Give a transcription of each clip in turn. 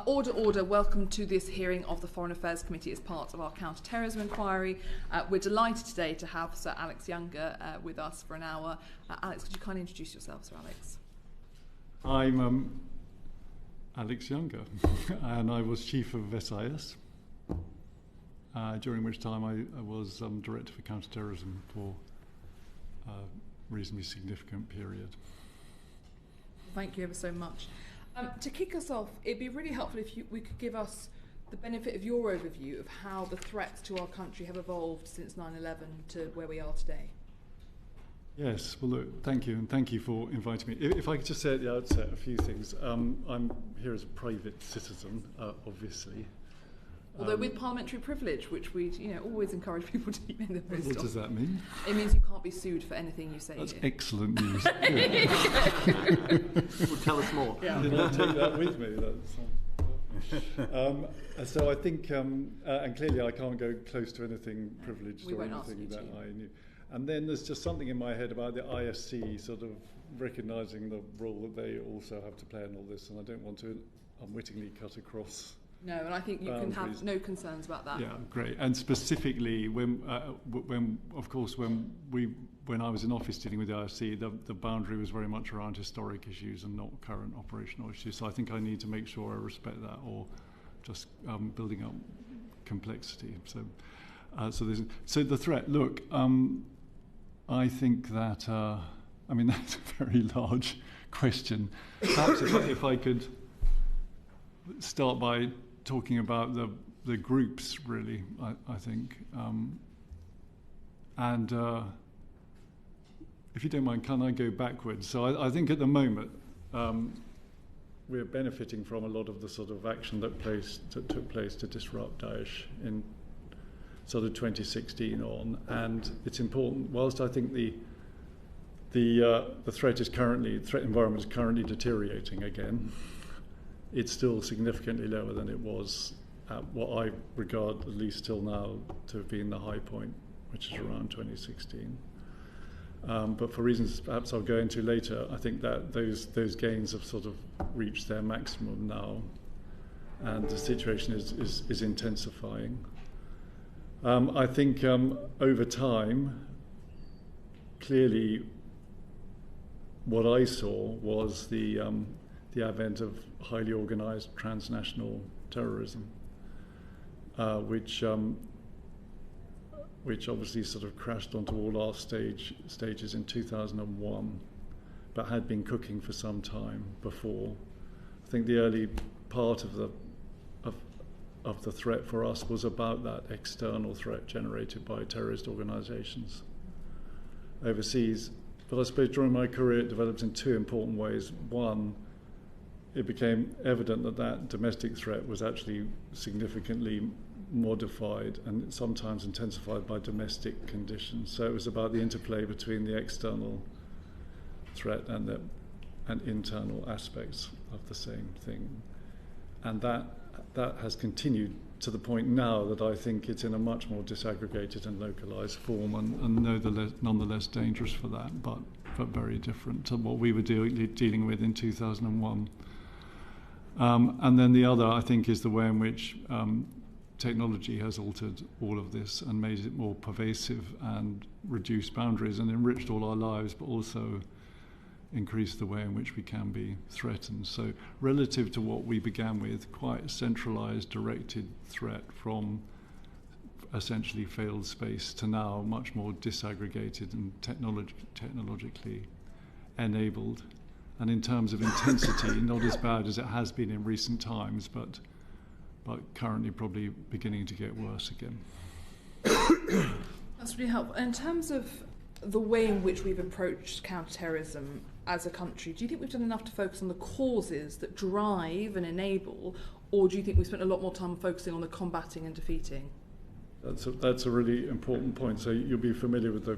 Order, order. Welcome to this hearing of the Foreign Affairs Committee as part of our counter-terrorism inquiry. We're delighted today to have Sir Alex Younger with us for an hour. Alex, could you kindly introduce yourself, Sir Alex? I'm Alex Younger, and I was Chief of SIS, during which time I was Director for Counter-Terrorism for a reasonably significant period. Thank you ever so much. To kick us off, it'd be really helpful if we could give us the benefit of your overview of how the threats to our country have evolved since 9/11 to where we are today. Yes, well look, thank you, and thank you for inviting me. If I could just say at the outset a few things. I'm here as a private citizen, obviously. Although with parliamentary privilege, which we always encourage people to keep in the post. What does that mean? It means you can't be sued for anything you say. That's here. excellent news. Well, tell us more. Yeah. I'll take that with me. So I think, and clearly I can't go close to anything privileged We or won't ask anything you that to. I knew. And then there's just something in my head about the ISC sort of recognising the role that they also have to play in all this, and I don't want to unwittingly cut across. No, and I think you can have no concerns about that. Yeah, great. And specifically, when I was in office dealing with the IFC, the boundary was very much around historic issues and not current operational issues. So I think I need to make sure I respect that, or just building up complexity. So the threat. Look, I think that that's a very large question. Perhaps if I could start by talking about the groups, really, I think. If you don't mind, can I go backwards? So I think at the moment we're benefiting from a lot of the sort of action that took place to disrupt Daesh in sort of 2016 on, and it's important. Whilst I think the threat environment is currently deteriorating again, it's still significantly lower than it was at what I regard, at least till now, to have been the high point, which is around 2016. But for reasons perhaps I'll go into later, I think that those gains have sort of reached their maximum now, and the situation is intensifying. I think over time, clearly, what I saw was the advent of highly organised transnational terrorism, which obviously sort of crashed onto all our stages in 2001, but had been cooking for some time before. I think the early part of the threat for us was about that external threat generated by terrorist organisations overseas. But I suppose during my career it developed in two important ways. One, it became evident that domestic threat was actually significantly modified and sometimes intensified by domestic conditions. So it was about the interplay between the external threat and internal aspects of the same thing. And that has continued to the point now that I think it's in a much more disaggregated and localised form, and nonetheless dangerous for that, but very different to what we were dealing with in 2001. And then the other, I think, is the way in which technology has altered all of this and made it more pervasive and reduced boundaries and enriched all our lives, but also increased the way in which we can be threatened. So relative to what we began with, quite a centralised, directed threat from essentially failed space to now much more disaggregated and technologically enabled. And in terms of intensity, not as bad as it has been in recent times, but currently probably beginning to get worse again. That's really helpful. In terms of the way in which we've approached counter-terrorism as a country, do you think we've done enough to focus on the causes that drive and enable, or do you think we've spent a lot more time focusing on the combating and defeating? That's a really important point. So you'll be familiar with the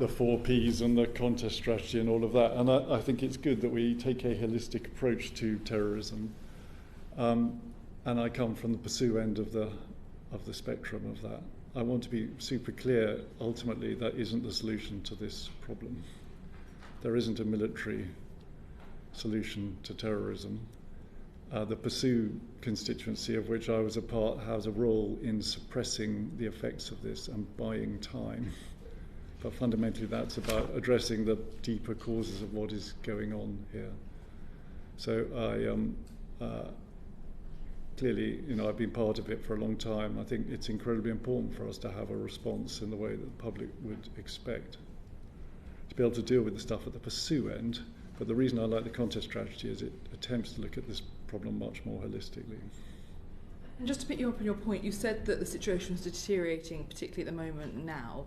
4 Ps and the contest strategy and all of that. And I think it's good that we take a holistic approach to terrorism. And I come from the pursue end of the spectrum of that. I want to be super clear, ultimately, that isn't the solution to this problem. There isn't a military solution to terrorism. the PSU constituency, of which I was a part, has a role in suppressing the effects of this and buying time. But fundamentally, that's about addressing the deeper causes of what is going on here. So clearly, I've been part of it for a long time. I think it's incredibly important for us to have a response in the way that the public would expect, to be able to deal with the stuff at the pursue end. But the reason I like the contest strategy is it attempts to look at this problem much more holistically. And just to pick you up on your point, you said that the situation is deteriorating, particularly at the moment now.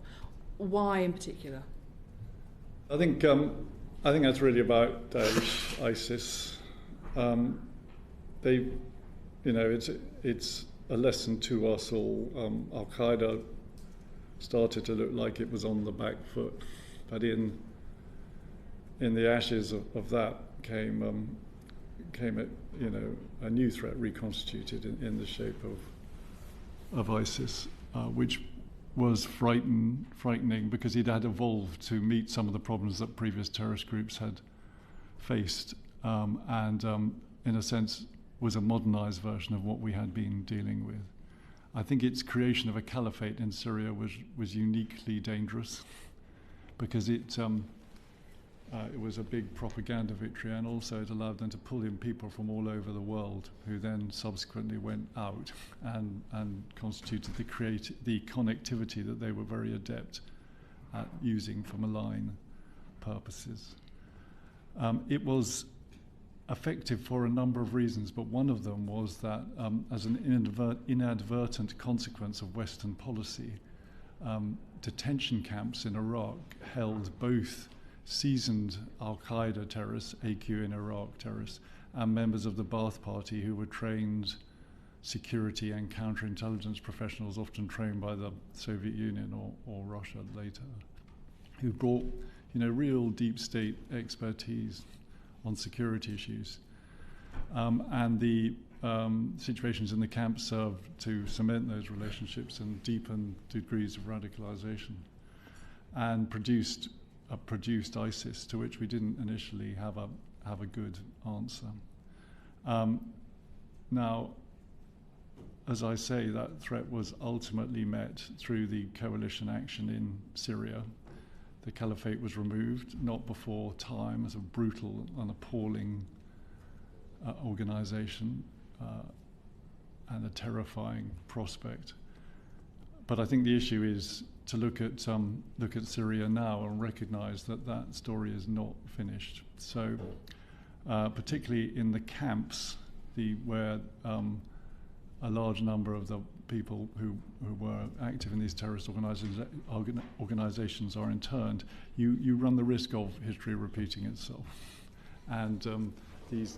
Why in particular? I think that's really about Daesh, ISIS. It's a lesson to us all. Al-Qaeda started to look like it was on the back foot, but in the ashes of that came a new threat reconstituted in the shape of ISIS, which was frightening because it had evolved to meet some of the problems that previous terrorist groups had faced, and in a sense was a modernized version of what we had been dealing with. I think its creation of a caliphate in Syria was uniquely dangerous because it was a big propaganda victory, and also it allowed them to pull in people from all over the world who then subsequently went out and constituted the connectivity that they were very adept at using for malign purposes. It was effective for a number of reasons, but one of them was that as an inadvertent consequence of Western policy, detention camps in Iraq held both seasoned al-Qaeda terrorists, AQ in Iraq terrorists, and members of the Ba'ath Party who were trained security and counterintelligence professionals, often trained by the Soviet Union or Russia later, who brought real deep state expertise on security issues. And the situations in the camp served to cement those relationships and deepen degrees of radicalization, and produced ISIS, to which we didn't initially have a good answer. Now, as I say, that threat was ultimately met through the coalition action in Syria. The caliphate was removed, not before time, as a brutal and appalling organization and a terrifying prospect. But I think the issue is to look at Syria now and recognize that story is not finished. So, particularly in the camps, where a large number of the people who were active in these terrorist organizations are interned, you run the risk of history repeating itself. And these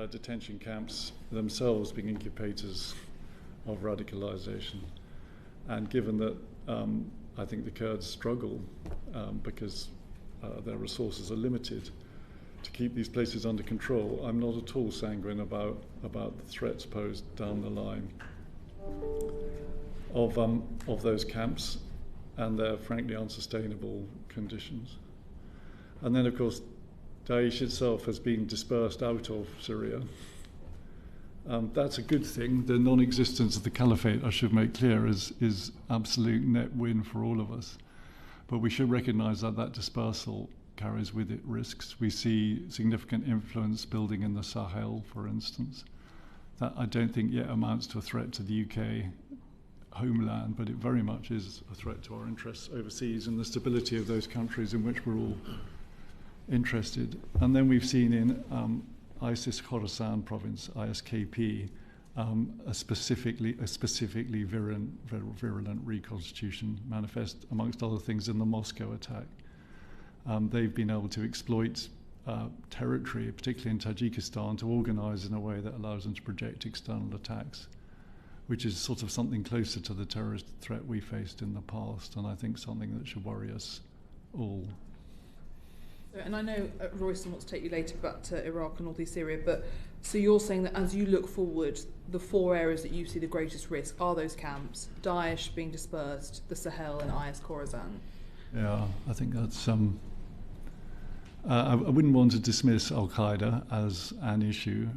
detention camps themselves being incubators of radicalization. And given that I think the Kurds struggle because their resources are limited to keep these places under control, I'm not at all sanguine about the threats posed down the line of those camps and their frankly unsustainable conditions. And then, of course, Daesh itself has been dispersed out of Syria. That's a good thing. The non-existence of the caliphate, I should make clear, is absolute net win for all of us. But we should recognize that dispersal carries with it risks. We see significant influence building in the Sahel, for instance. That I don't think yet amounts to a threat to the UK homeland, but it very much is a threat to our interests overseas and the stability of those countries in which we're all interested. And then we've seen in ISIS Khorasan province, ISKP, a specifically virulent reconstitution manifest, amongst other things, in the Moscow attack. They've been able to exploit territory, particularly in Tajikistan, to organize in a way that allows them to project external attacks, which is sort of something closer to the terrorist threat we faced in the past, and I think something that should worry us all. And I know Royston wants to take you later back to Iraq and northeast Syria, but so you're saying that as you look forward, the four areas that you see the greatest risk are those camps, Daesh being dispersed, the Sahel and IS Khorasan. Yeah, I think that's I wouldn't want to dismiss Al-Qaeda as an issue.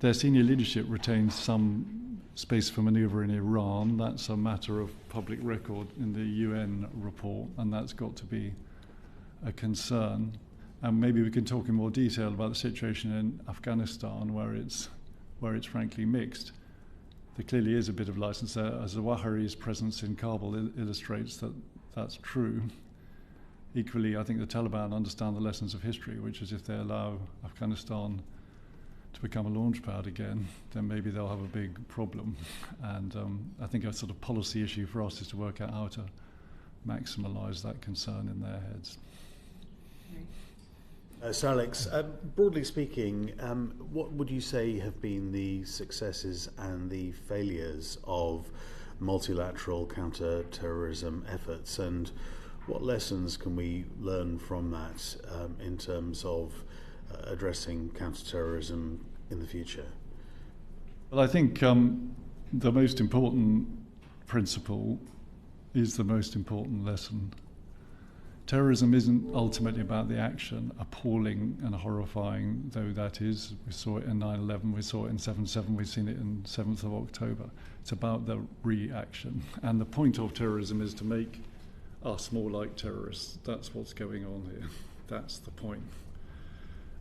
Their senior leadership retains some space for manoeuvre in Iran. That's a matter of public record in the UN report, and that's got to be a concern. And maybe we can talk in more detail about the situation in Afghanistan, where it's frankly mixed. There clearly is a bit of license there, as the Zawahiri's presence in Kabul illustrates that that's true. Equally, I think the Taliban understand the lessons of history, which is if they allow Afghanistan to become a launch pad again, then maybe they'll have a big problem. And I think a sort of policy issue for us is to work out how to maximise that concern in their heads. So Alex, broadly speaking, what would you say have been the successes and the failures of multilateral counter-terrorism efforts, and what lessons can we learn from that in terms of addressing counter-terrorism in the future? Well, I think the most important principle is the most important lesson. Terrorism isn't ultimately about the action, appalling and horrifying though that is. We saw it in 9/11, we saw it in 7/7, we've seen it in 7th of October. It's about the reaction. And the point of terrorism is to make us more like terrorists. That's what's going on here. That's the point.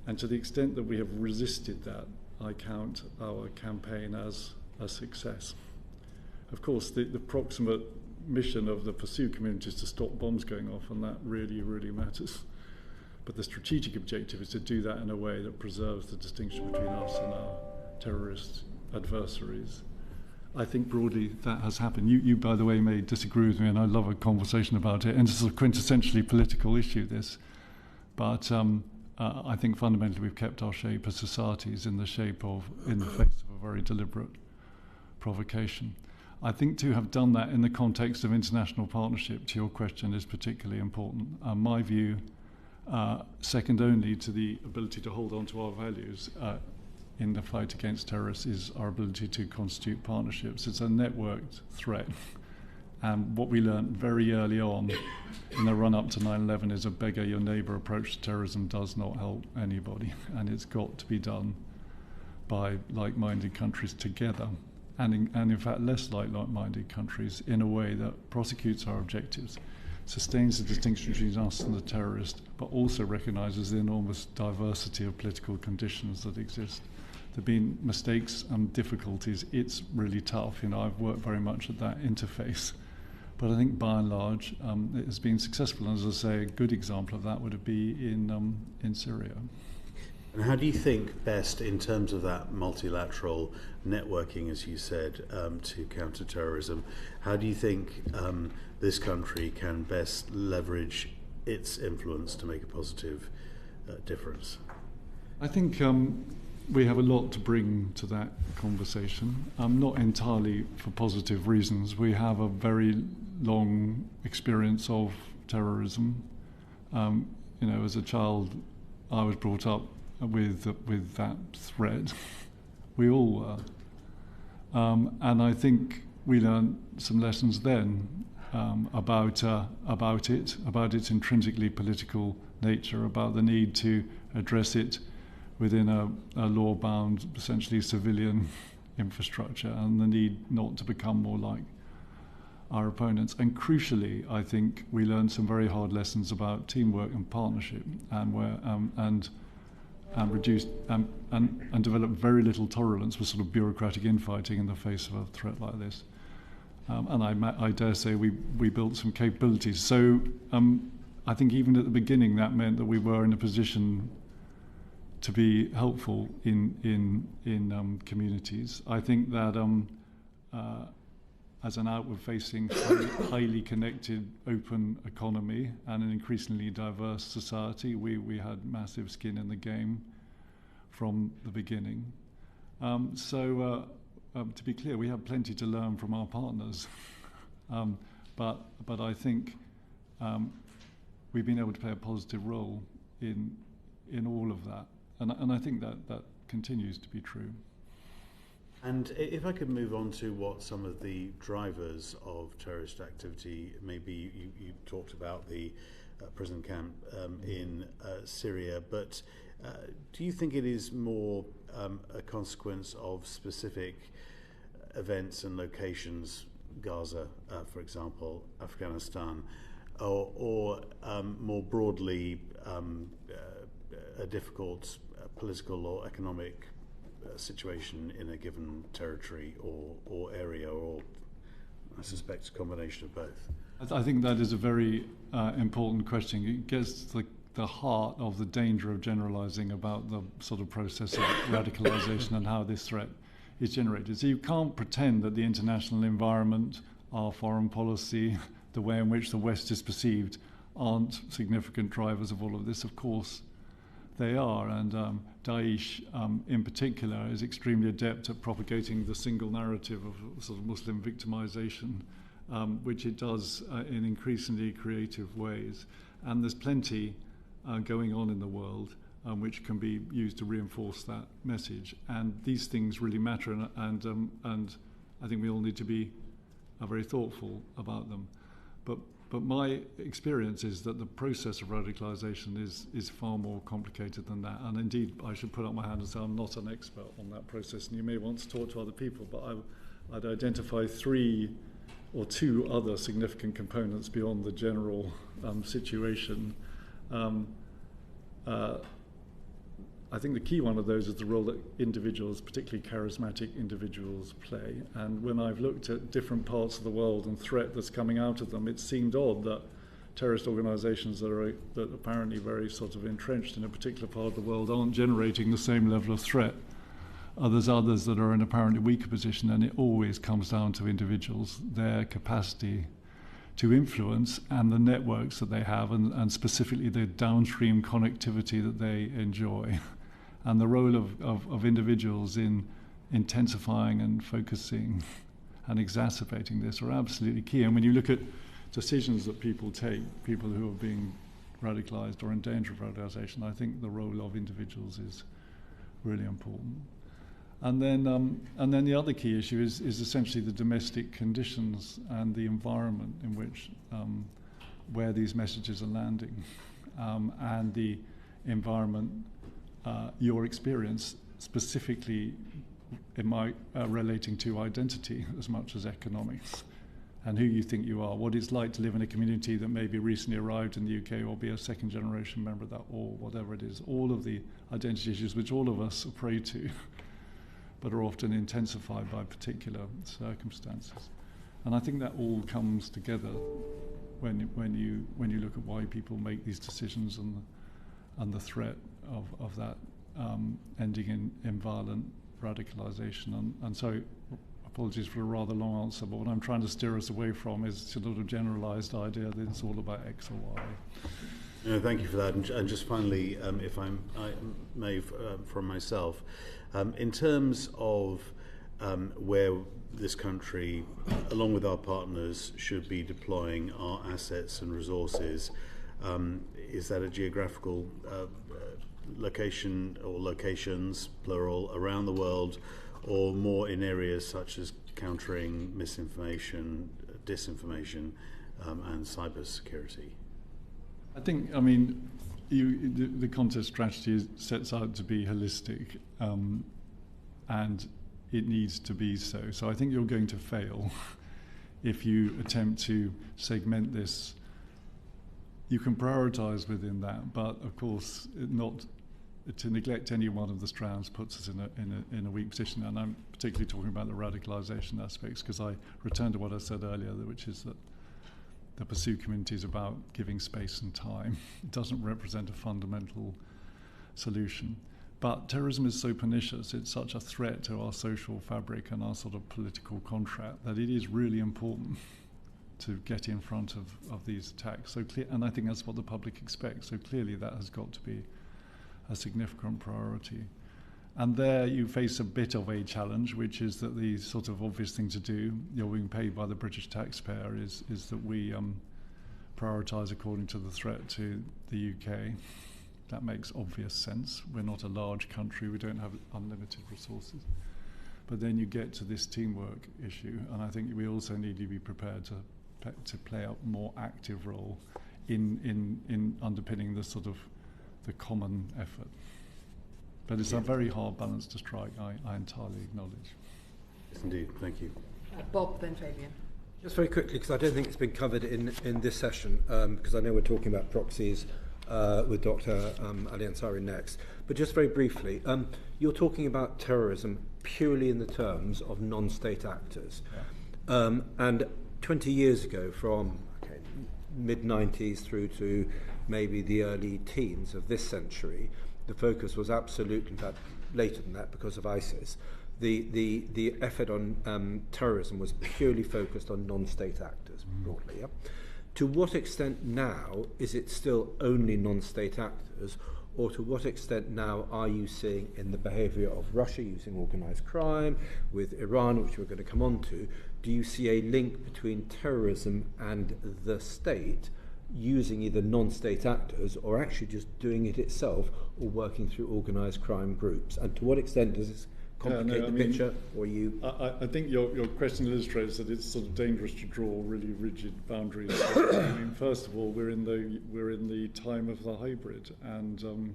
And to the extent that we have resisted that, I count our campaign as a success. Of course, the proximate mission of the pursuit community is to stop bombs going off, and that really, really matters. But the strategic objective is to do that in a way that preserves the distinction between us and our terrorist adversaries. I think broadly that has happened. You by the way, may disagree with me, and I love a conversation about it, and it's a quintessentially political issue, this. But I think fundamentally we've kept our shape as societies in the face of a very deliberate provocation. I think to have done that in the context of international partnership, to your question, is particularly important. My view, second only to the ability to hold on to our values in the fight against terrorists, is our ability to constitute partnerships. It's a networked threat. And what we learned very early on in the run-up to 9/11 is a beggar your neighbour approach to terrorism does not help anybody. And it's got to be done by like-minded countries together. And in fact less like-minded countries, in a way that prosecutes our objectives, sustains the distinction between us and the terrorist, but also recognises the enormous diversity of political conditions that exist. There have been mistakes and difficulties. It's really tough. I've worked very much at that interface. But I think by and large it has been successful. And as I say, a good example of that would be in Syria. And how do you think best, in terms of that multilateral networking, as you said, to counter-terrorism, how do you think this country can best leverage its influence to make a positive difference? I think we have a lot to bring to that conversation, not entirely for positive reasons. We have a very long experience of terrorism. As a child, I was brought up with that threat. We all were. And I think we learned some lessons then about its intrinsically political nature, about the need to address it within a law-bound, essentially civilian infrastructure, and the need not to become more like our opponents. And crucially, I think we learned some very hard lessons about teamwork and partnership, and developed very little tolerance for sort of bureaucratic infighting in the face of a threat like this. And I dare say we built some capabilities. So I think even at the beginning that meant that we were in a position to be helpful in communities. I think that as an outward-facing, highly connected, open economy and an increasingly diverse society, we had massive skin in the game from the beginning. So to be clear, we have plenty to learn from our partners, but I think we've been able to play a positive role in all of that, and I think that continues to be true. And if I could move on to what some of the drivers of terrorist activity may be, you talked about the prison camp in Syria, but do you think it is more a consequence of specific events and locations, Gaza, for example, Afghanistan, or more broadly a difficult political or economic situation in a given territory or area, or I suspect a combination of both? I think that is a very important question. It gets to the heart of the danger of generalizing about the sort of process of radicalization and how this threat is generated. So you can't pretend that the international environment, our foreign policy, the way in which the West is perceived aren't significant drivers of all of this. Of course they are, and Daesh in particular is extremely adept at propagating the single narrative of sort of Muslim victimization, which it does in increasingly creative ways. And there's plenty going on in the world which can be used to reinforce that message. And these things really matter, and I think we all need to be very thoughtful about them. But my experience is that the process of radicalization is far more complicated than that. And indeed, I should put up my hand and say I'm not an expert on that process, and you may want to talk to other people, but I'd identify two other significant components beyond the general situation. I think the key one of those is the role that individuals, particularly charismatic individuals, play. And when I've looked at different parts of the world and threat that's coming out of them, it seemed odd that terrorist organizations that are apparently very sort of entrenched in a particular part of the world aren't generating the same level of threat. There's others that are in apparently weaker position, and it always comes down to individuals, their capacity to influence and the networks that they have, and specifically the downstream connectivity that they enjoy. And the role of individuals in intensifying and focusing and exacerbating this are absolutely key. And when you look at decisions that people take, people who are being radicalized or in danger of radicalization, I think the role of individuals is really important. And then the other key issue is essentially the domestic conditions and the environment in which where these messages are landing, and the environment, your experience specifically relating to identity as much as economics, and who you think you are, what it's like to live in a community that maybe recently arrived in the UK or be a second generation member of that, or whatever it is, all of the identity issues which all of us are prey to, but are often intensified by particular circumstances. And I think that all comes together when you look at why people make these decisions, and the threat of that ending in violent radicalization. And so, apologies for a rather long answer, but what I'm trying to steer us away from is sort of a generalized idea that it's all about X or Y. No, thank you for that. And just finally, if I may, from myself, in terms of where this country, along with our partners, should be deploying our assets and resources, is that a geographical location or locations, plural, around the world, or more in areas such as countering misinformation, disinformation, and cybersecurity? I think, the contest strategy sets out to be holistic, and it needs to be so. So I think you're going to fail if you attempt to segment this. You can prioritize within that, but of course, not to neglect any one of the strands puts us in a weak position. And I'm particularly talking about the radicalization aspects, because I return to what I said earlier, which is that the pursuit community is about giving space and time. It doesn't represent a fundamental solution. But terrorism is so pernicious, it's such a threat to our social fabric and our sort of political contract, that it is really important to get in front of these attacks. And I think that's what the public expects. So clearly that has got to be a significant priority. And there you face a bit of a challenge, which is that the sort of obvious thing to do, you're being paid by the British taxpayer, is that we prioritise according to the threat to the UK. That makes obvious sense. We're not a large country, we don't have unlimited resources. But then you get to this teamwork issue, and I think we also need to be prepared to play a more active role in underpinning the sort of the common effort. But it's a very hard balance to strike, I entirely acknowledge. Yes, indeed. Thank you. Bob, then Fabian. Just very quickly, because I don't think it's been covered in this session, because I know we're talking about proxies with Dr. Ali Ansari next. But just very briefly, you're talking about terrorism purely in the terms of non-state actors. Yeah. And 20 years ago, from mid-90s through to maybe the early teens of this century, the focus was absolutely, in fact, later than that because of ISIS, the effort on terrorism was purely focused on non-state actors, broadly. Yeah? To what extent now is it still only non-state actors, or to what extent now are you seeing in the behaviour of Russia using organised crime, with Iran, which we're going to come on to, do you see a link between terrorism and the state using either non-state actors or actually just doing it itself or working through organised crime groups? And to what extent does this complicate the picture, or you? I think your question illustrates that it's sort of dangerous to draw really rigid boundaries. I mean, first of all, we're in the time of the hybrid, and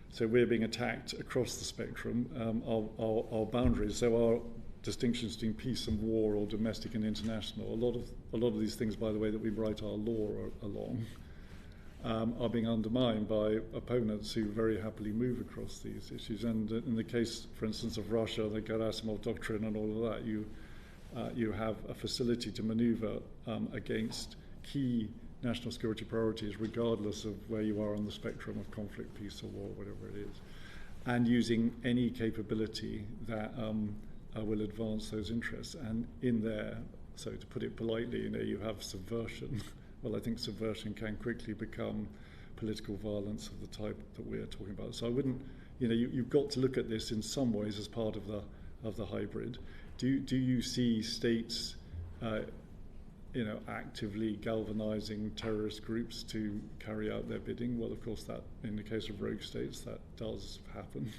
so we're being attacked across the spectrum. Our boundaries, so our distinctions between peace and war, or domestic and international. A lot of these things, by the way, that we write our law along, are being undermined by opponents who very happily move across these issues. And in the case, for instance, of Russia, the Gerasimov doctrine and all of that, you have a facility to maneuver against key national security priorities, regardless of where you are on the spectrum of conflict, peace, or war, whatever it is, and using any capability that will advance those interests. And in there, so to put it politely, you have subversion. Well, I think subversion can quickly become political violence of the type that we're talking about. So I wouldn't, you've got to look at this in some ways as part of the hybrid. Do you see states, actively galvanizing terrorist groups to carry out their bidding? Well, of course, that in the case of rogue states, that does happen.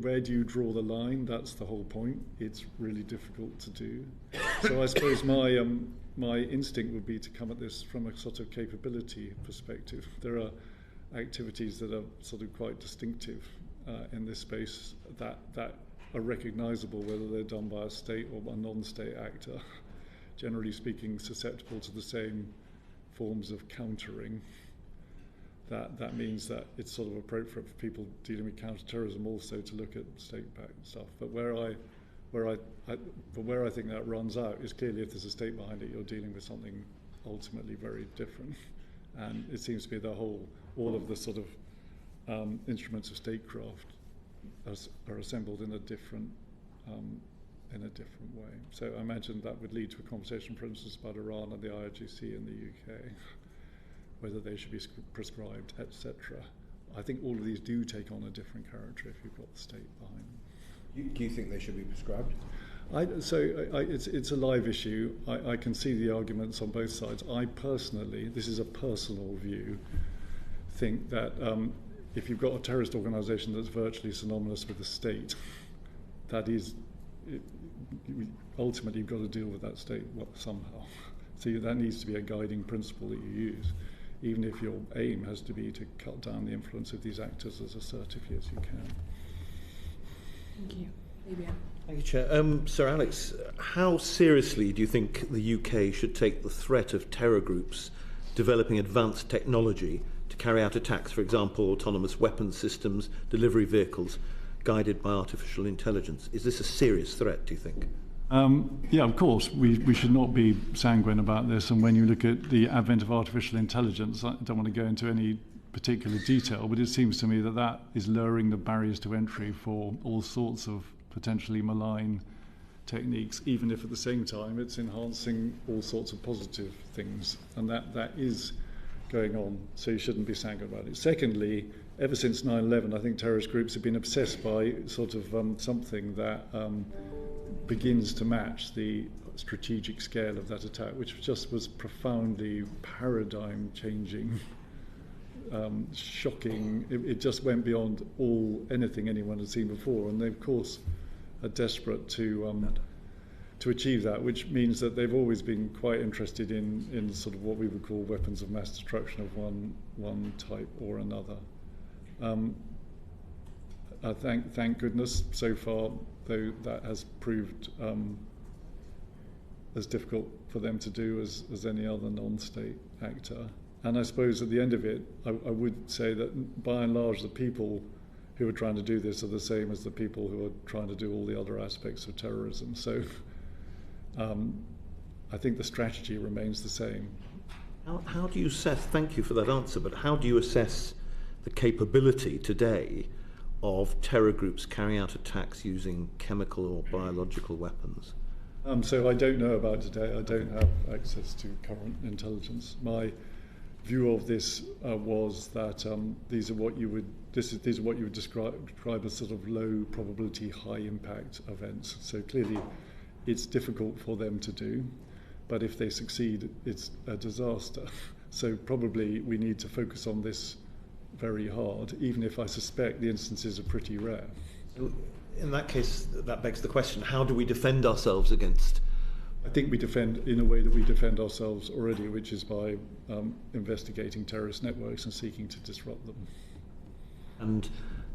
Where do you draw the line? That's the whole point. It's really difficult to do. So I suppose my instinct would be to come at this from a sort of capability perspective. There are activities that are sort of quite distinctive in this space that are recognisable, whether they're done by a state or a non-state actor. Generally speaking, susceptible to the same forms of countering. That means that it's sort of appropriate for people dealing with counter-terrorism also to look at state-backed stuff. But where I think that runs out is clearly if there's a state behind it, you're dealing with something ultimately very different. And it seems to be all of the sort of instruments of statecraft are assembled in a different way. So I imagine that would lead to a conversation, for instance, about Iran and the IRGC in the UK. Whether they should be prescribed, etc. I think all of these do take on a different character if you've got the state behind them. Do you think they should be prescribed? It's a live issue. I can see the arguments on both sides. I personally, this is a personal view, think that if you've got a terrorist organisation that's virtually synonymous with the state, that is, ultimately you've got to deal with that state somehow. So that needs to be a guiding principle that you use, even if your aim has to be to cut down the influence of these actors as assertively as you can. Thank you. Fabian. Thank you, Chair. Sir Alex, how seriously do you think the UK should take the threat of terror groups developing advanced technology to carry out attacks, for example, autonomous weapons systems, delivery vehicles, guided by artificial intelligence? Is this a serious threat, do you think? Yeah, of course, we should not be sanguine about this. And when you look at the advent of artificial intelligence, I don't want to go into any particular detail, but it seems to me that is lowering the barriers to entry for all sorts of potentially malign techniques, even if at the same time it's enhancing all sorts of positive things. And that is going on, so you shouldn't be sanguine about it. Secondly, ever since 9/11, I think terrorist groups have been obsessed by sort of something that begins to match the strategic scale of that attack, which just was profoundly paradigm changing shocking. It just went beyond anything anyone had seen before, and they of course are desperate to achieve that, which means that they've always been quite interested in sort of what we would call weapons of mass destruction of one type or another. Thank goodness so far, though, that has proved as difficult for them to do as any other non-state actor. And I suppose at the end of it, I would say that by and large the people who are trying to do this are the same as the people who are trying to do all the other aspects of terrorism. So I think the strategy remains the same. How do you assess, thank you for that answer, but how do you assess the capability today of terror groups carrying out attacks using chemical or biological weapons? So I don't know about today. I don't have access to current intelligence. My view of this was that these are what you would describe as sort of low probability, high impact events. So clearly, it's difficult for them to do, but if they succeed, it's a disaster. So probably we need to focus on this very hard, even if I suspect the instances are pretty rare. In that case, that begs the question, how do we defend ourselves against? I think we defend in a way that we defend ourselves already, which is by investigating terrorist networks and seeking to disrupt them. And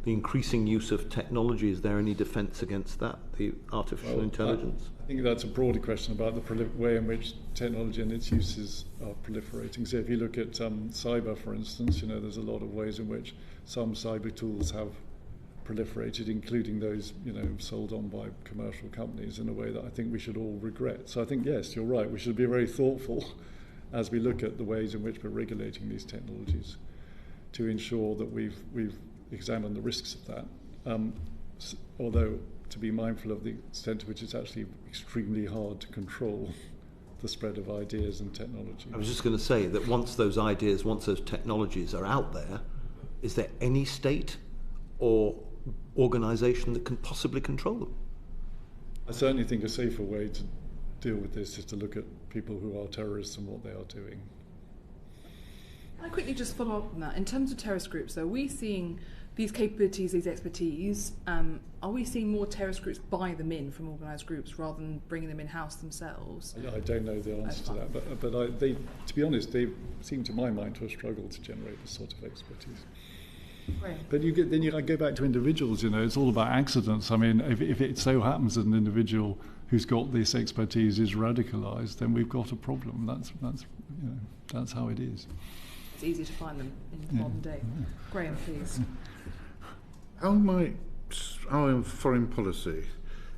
the increasing use of technology, is there any defence against that, the artificial intelligence? I think that's a broader question about the way in which technology and its uses are proliferating. So if you look at cyber, for instance, there's a lot of ways in which some cyber tools have proliferated, including those, sold on by commercial companies in a way that I think we should all regret. So I think, yes, you're right, we should be very thoughtful as we look at the ways in which we're regulating these technologies to ensure that we've examined the risks of that. Although, to be mindful of the extent to which it's actually extremely hard to control the spread of ideas and technology. I was just going to say that once those technologies are out there, is there any state or organisation that can possibly control them? I certainly think a safer way to deal with this is to look at people who are terrorists and what they are doing. Can I quickly just follow up on that? In terms of terrorist groups, are we seeing these capabilities, these expertise, are we seeing more terrorist groups buy them in from organised groups rather than bringing them in-house themselves? I don't know the answer to that, but they, to be honest, they seem to my mind to have struggled to generate this sort of expertise. Right. But I go back to individuals. It's all about accidents. I mean, if it so happens that an individual who's got this expertise is radicalised, then we've got a problem. That's how it is. It's easy to find them in the modern day. Graham, please. How might our foreign policy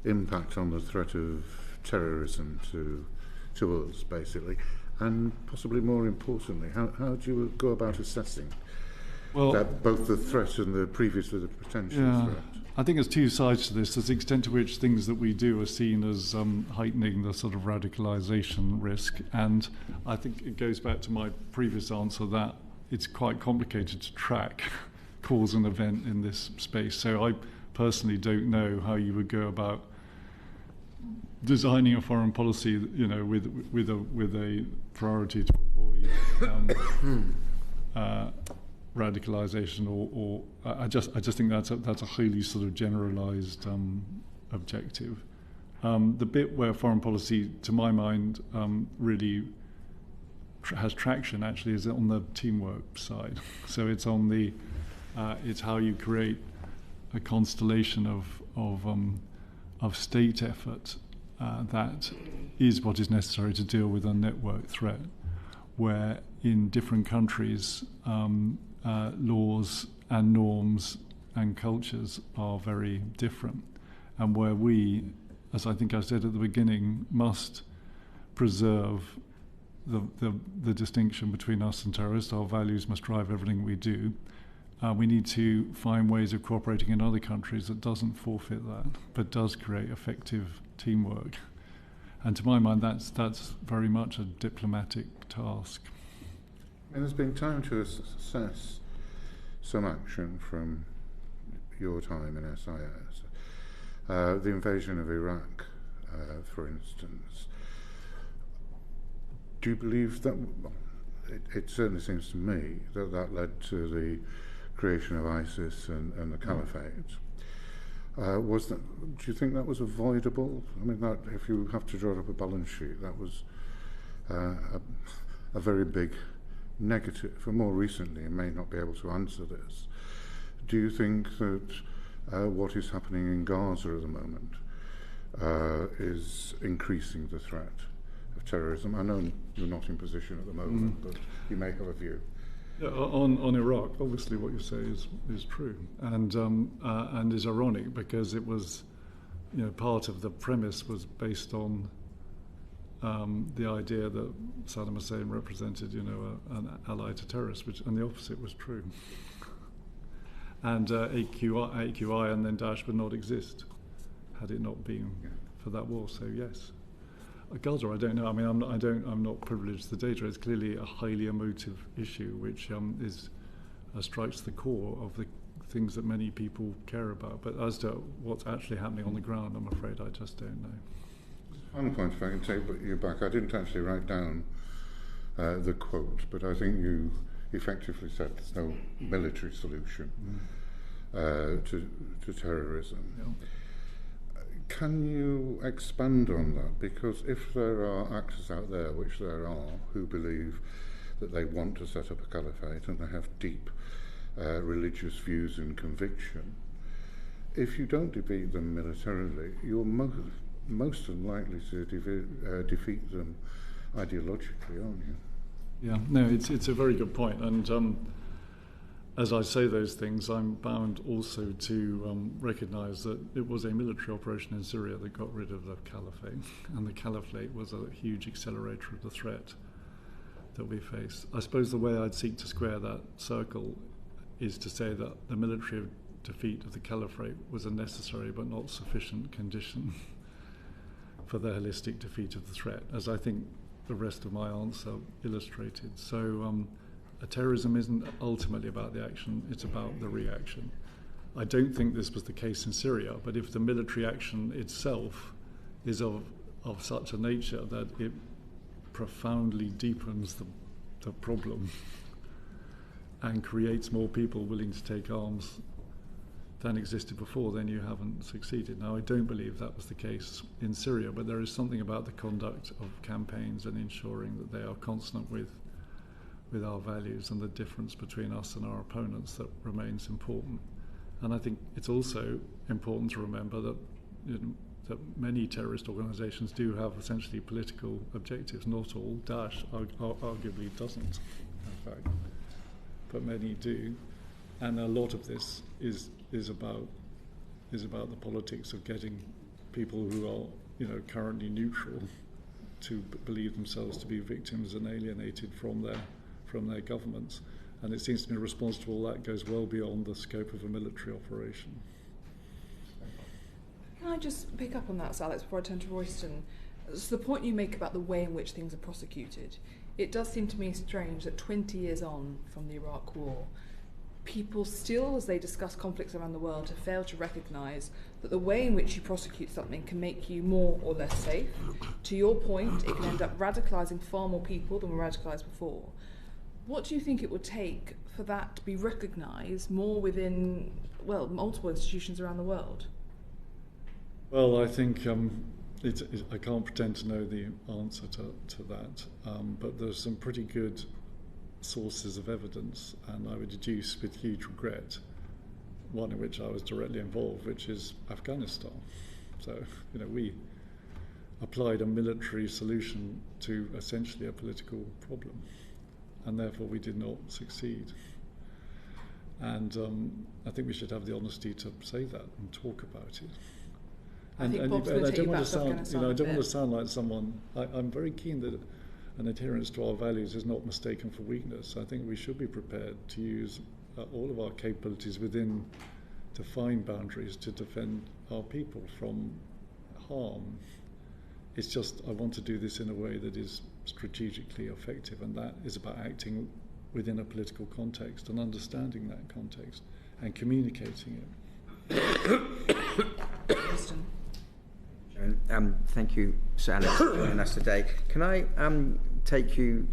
impact on the threat of terrorism to us, basically, and possibly more importantly, how do you go about assessing that both the threat and the potential threat? I think there's two sides to this. There's the extent to which things that we do are seen as heightening the sort of radicalisation risk, and I think it goes back to my previous answer that it's quite complicated to track cause and event in this space. So I personally don't know how you would go about designing a foreign policy, with a priority to avoid radicalisation, or I just think that's a highly sort of generalised objective. The bit where foreign policy, to my mind, really has traction actually is on the teamwork side. So it's on the it's how you create a constellation of state effort that is what is necessary to deal with a network threat, where in different countries laws and norms and cultures are very different, and where we, as I think I said at the beginning, must preserve the distinction between us and terrorists. Our values must drive everything we do. We need to find ways of cooperating in other countries that doesn't forfeit that, but does create effective teamwork. And to my mind, that's very much a diplomatic task. And there's been time to assess some action from your time in SIS. The invasion of Iraq, for instance. Do you believe that it certainly seems to me that led to the creation of ISIS and the caliphate. Do you think that was avoidable? I mean, that, if you have to draw up a balance sheet, that was a very big negative. For more recently, you may not be able to answer this. Do you think that what is happening in Gaza at the moment is increasing the threat of terrorism? I know you're not in position at the moment, but you may have a view. Yeah, on Iraq, obviously what you say is true, and is ironic because it was, part of the premise was based on the idea that Saddam Hussein represented, an ally to terrorists, and the opposite was true. And AQI and then Daesh would not exist had it not been for that war. So yes, Gaza, I don't know. I mean, I'm not privileged to the data. It's clearly a highly emotive issue, which strikes the core of the things that many people care about. But as to what's actually happening on the ground, I'm afraid I just don't know. Final point, if I can take you back. I didn't actually write down the quote, but I think you effectively said there's no military solution to terrorism. Yeah. Can you expand on that? Because if there are actors out there, which there are, who believe that they want to set up a caliphate and they have deep religious views and conviction, if you don't defeat them militarily, you're most unlikely to defeat them ideologically, aren't you? Yeah, no, it's a very good point. And as I say those things, I'm bound also to recognise that it was a military operation in Syria that got rid of the caliphate, and the caliphate was a huge accelerator of the threat that we face. I suppose the way I'd seek to square that circle is to say that the military defeat of the caliphate was a necessary but not sufficient condition for the holistic defeat of the threat, as I think the rest of my answer illustrated. So terrorism isn't ultimately about the action, it's about the reaction. I don't think this was the case in Syria, but if the military action itself is of such a nature that it profoundly deepens the problem and creates more people willing to take arms than existed before, then you haven't succeeded. Now, I don't believe that was the case in Syria, but there is something about the conduct of campaigns and ensuring that they are consonant with our values and the difference between us and our opponents that remains important. And I think it's also important to remember that that many terrorist organisations do have essentially political objectives. Not all. Daesh arguably doesn't, in fact, but many do. And a lot of this is about the politics of getting people who are currently neutral to believe themselves to be victims and alienated from their governments. And it seems to me a response to all that goes well beyond the scope of a military operation. Can I just pick up on that, Alex, before I turn to Royston? So the point you make about the way in which things are prosecuted, it does seem to me strange that 20 years on from the Iraq War, people still, as they discuss conflicts around the world, have failed to recognise that the way in which you prosecute something can make you more or less safe. To your point, it can end up radicalising far more people than were radicalised before. What do you think it would take for that to be recognised more within, multiple institutions around the world? Well, I think I can't pretend to know the answer to that, but there's some pretty good sources of evidence, and I would deduce with huge regret one in which I was directly involved, which is Afghanistan. So, we applied a military solution to essentially a political problem, and therefore we did not succeed. And I think we should have the honesty to say that and talk about it. I don't want to sound like someone. I'm very keen that an adherence to our values is not mistaken for weakness. I think we should be prepared to use all of our capabilities within defined boundaries to defend our people from harm. It's just I want to do this in a way that is strategically effective, and that is about acting within a political context and understanding that context and communicating it. Thank you, Sir Alex, for joining us today. Can I take you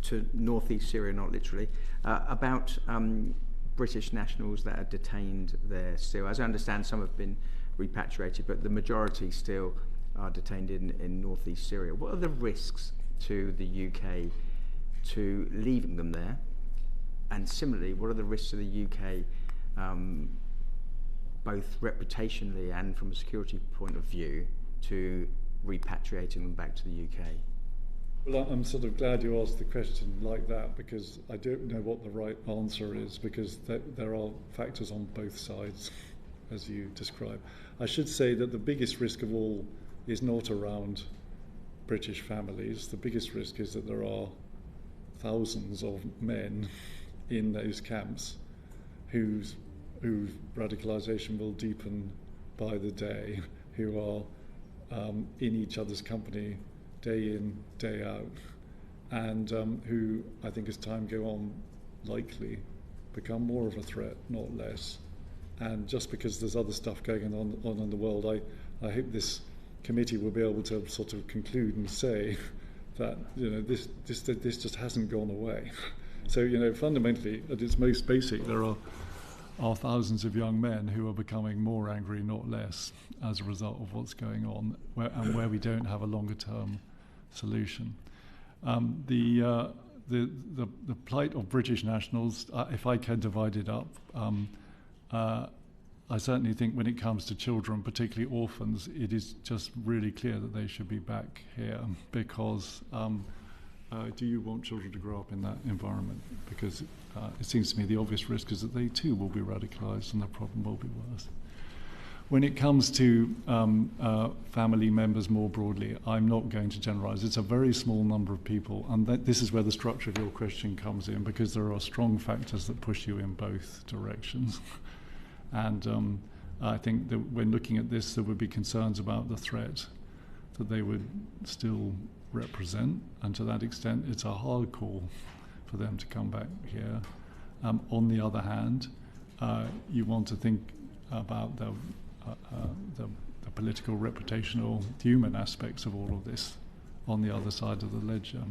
to northeast Syria, not literally, about British nationals that are detained there still. As I understand, some have been repatriated, but the majority still are detained in northeast Syria. What are the risks to the UK to leaving them there? And similarly, what are the risks to the UK, both reputationally and from a security point of view, to repatriating them back to the UK? Well, I'm sort of glad you asked the question like that, because I don't know what the right answer is, because there are factors on both sides, as you describe. I should say that the biggest risk of all is not around British families. The biggest risk is that there are thousands of men in those camps whose radicalisation will deepen by the day, who are in each other's company day in, day out, and who, I think as time go on, likely become more of a threat, not less. And just because there's other stuff going on in the world, I hope this committee will be able to sort of conclude and say that, you know, this just hasn't gone away. So, you know, fundamentally, at its most basic, there are thousands of young men who are becoming more angry, not less, as a result of what's going on, where we don't have a longer-term solution. The plight of British nationals, if I can divide it up, I certainly think when it comes to children, particularly orphans, it is just really clear that they should be back here, because do you want children to grow up in that environment? Because it seems to me the obvious risk is that they too will be radicalised and the problem will be worse. When it comes to family members more broadly, I'm not going to generalise. It's a very small number of people, and this is where the structure of your question comes in, because there are strong factors that push you in both directions. And I think that when looking at this, there would be concerns about the threat that they would still represent, and to that extent, it's a hard call for them to come back here. On the other hand, you want to think about the political, reputational, human aspects of all of this on the other side of the ledger.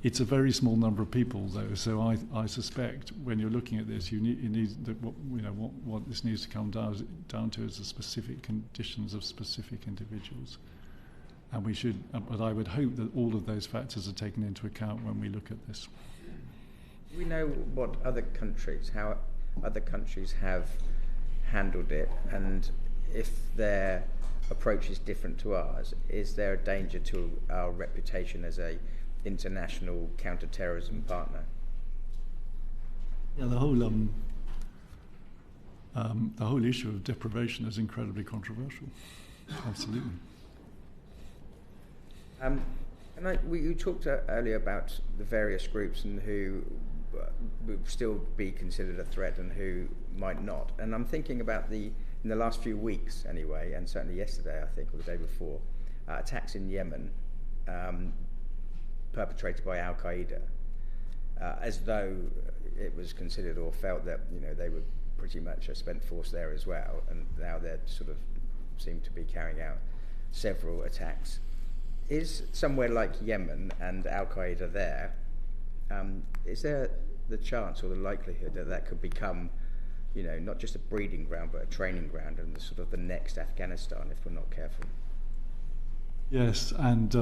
It's a very small number of people, though, so I suspect when you're looking at this, what this needs to come down to is the specific conditions of specific individuals, and but I would hope that all of those factors are taken into account when we look at this. Do we know how other countries have handled it, and if their approach is different to ours, is there a danger to our reputation as a international counter-terrorism partner? Yeah, the whole issue of deprivation is incredibly controversial. Absolutely. You talked earlier about the various groups and who would still be considered a threat and who might not. And I'm thinking about in the last few weeks anyway, and certainly yesterday, I think, or the day before, attacks in Yemen perpetrated by Al Qaeda, as though it was considered or felt that, you know, they were pretty much a spent force there as well, and now they're sort of seem to be carrying out several attacks. Is somewhere like Yemen and Al Qaeda there, is there the chance or the likelihood that that could become, you know, not just a breeding ground but a training ground and the next Afghanistan if we're not careful? Yes, and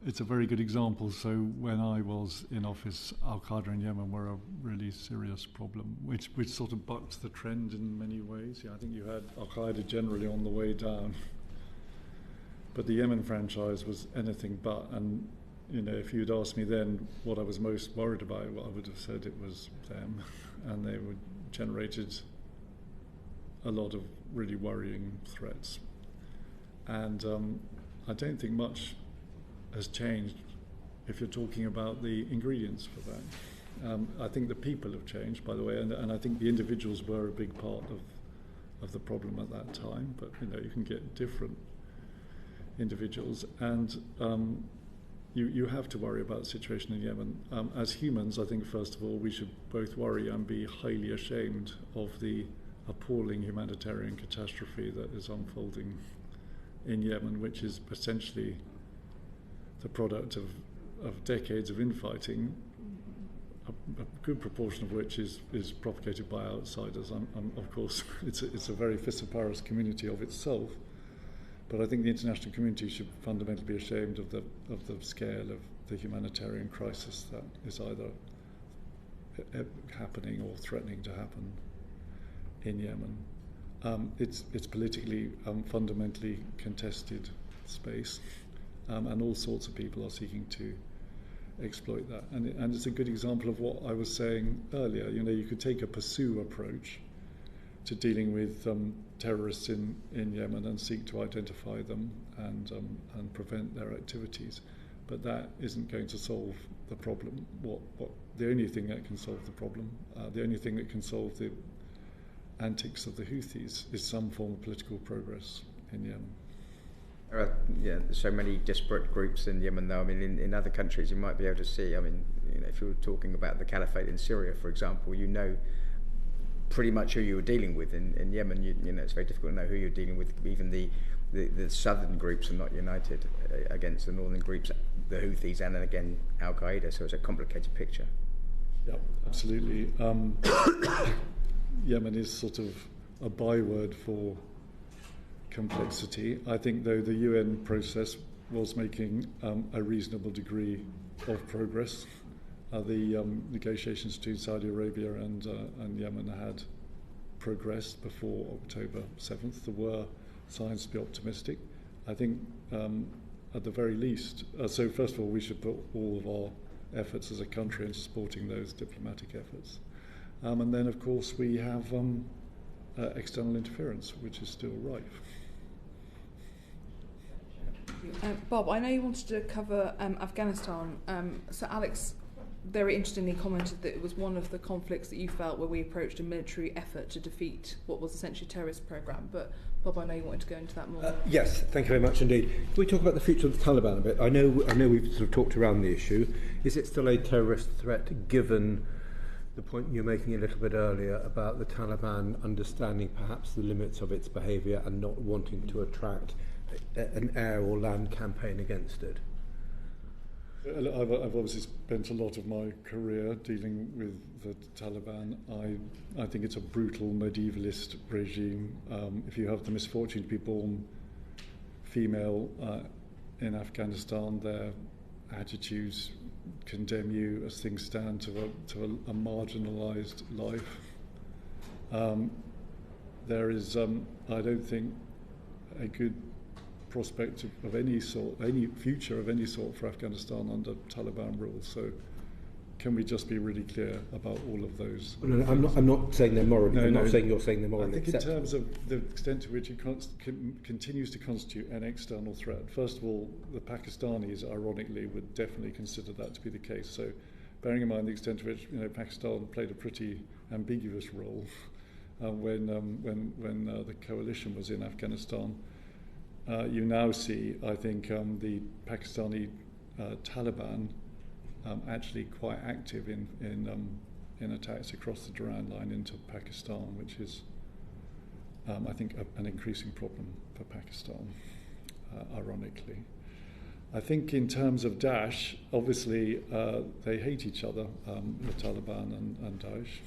it's a very good example. So when I was in office, Al Qaeda in Yemen were a really serious problem, which sort of bucked the trend in many ways. Yeah, I think you had Al Qaeda generally on the way down, but the Yemen franchise was anything but. And you know, if you'd asked me then what I was most worried about, well, I would have said it was them, and they generated a lot of really worrying threats. And I don't think much has changed if you're talking about the ingredients for that. I think the people have changed, by the way, and I think the individuals were a big part of the problem at that time. But you know, you can get different individuals, and you have to worry about the situation in Yemen. As humans, I think first of all we should both worry and be highly ashamed of the appalling humanitarian catastrophe that is unfolding in Yemen, which is essentially the product of of decades of infighting, a good proportion of which is propagated by outsiders. Of course, it's a very fissiparous community of itself, but I think the international community should fundamentally be ashamed of the scale of the humanitarian crisis that is either happening or threatening to happen in Yemen. It's politically fundamentally contested space, and all sorts of people are seeking to exploit that. And it's a good example of what I was saying earlier. You know, you could take a pursue approach to dealing with terrorists in Yemen and seek to identify them and prevent their activities, but that isn't going to solve the problem. The only thing that can solve the problem, the only thing that can solve the antics of the Houthis, is some form of political progress in Yemen. There are so many disparate groups in Yemen, though. I mean, in other countries, you might be able to see. I mean, you know, if you were talking about the caliphate in Syria, for example, you know pretty much who you were dealing with. In Yemen, you know, it's very difficult to know who you're dealing with. Even the southern groups are not united against the northern groups, the Houthis, and then again Al Qaeda. So it's a complicated picture. Yeah, absolutely. Yemen is sort of a byword for complexity. I think, though, the UN process was making a reasonable degree of progress. The negotiations between Saudi Arabia and Yemen had progressed before October 7th. There were signs to be optimistic. I think, at the very least, so first of all, we should put all of our efforts as a country into supporting those diplomatic efforts. And then, of course, we have external interference, which is still rife. Bob, I know you wanted to cover Afghanistan. So Alex very interestingly commented that it was one of the conflicts that you felt where we approached a military effort to defeat what was essentially a terrorist program. But Bob, I know you wanted to go into that more. Yes, thank you very much indeed. Can we talk about the future of the Taliban a bit? I know we've sort of talked around the issue. Is it still a terrorist threat, given the point you were making a little bit earlier about the Taliban understanding perhaps the limits of its behaviour and not wanting to attract an air or land campaign against it? I've obviously spent a lot of my career dealing with the Taliban. I think it's a brutal medievalist regime. If you have the misfortune to be born female in Afghanistan, their attitudes condemn you as things stand to a marginalised life. There is, I don't think, a good prospect of any sort, any future of any sort for Afghanistan under Taliban rule. So can we just be really clear about all of those? No, I'm not saying they're morally. I'm not saying you're saying they're morally I think acceptable. in terms of the extent to which it continues to constitute an external threat. First of all, the Pakistanis, ironically, would definitely consider that to be the case. So, bearing in mind the extent to which Pakistan played a pretty ambiguous role when the coalition was in Afghanistan. You now see, I think, the Pakistani Taliban actually quite active in attacks across the Durand line into Pakistan, which is, I think, an increasing problem for Pakistan, ironically. I think in terms of Daesh, obviously they hate each other, the Taliban and Daesh,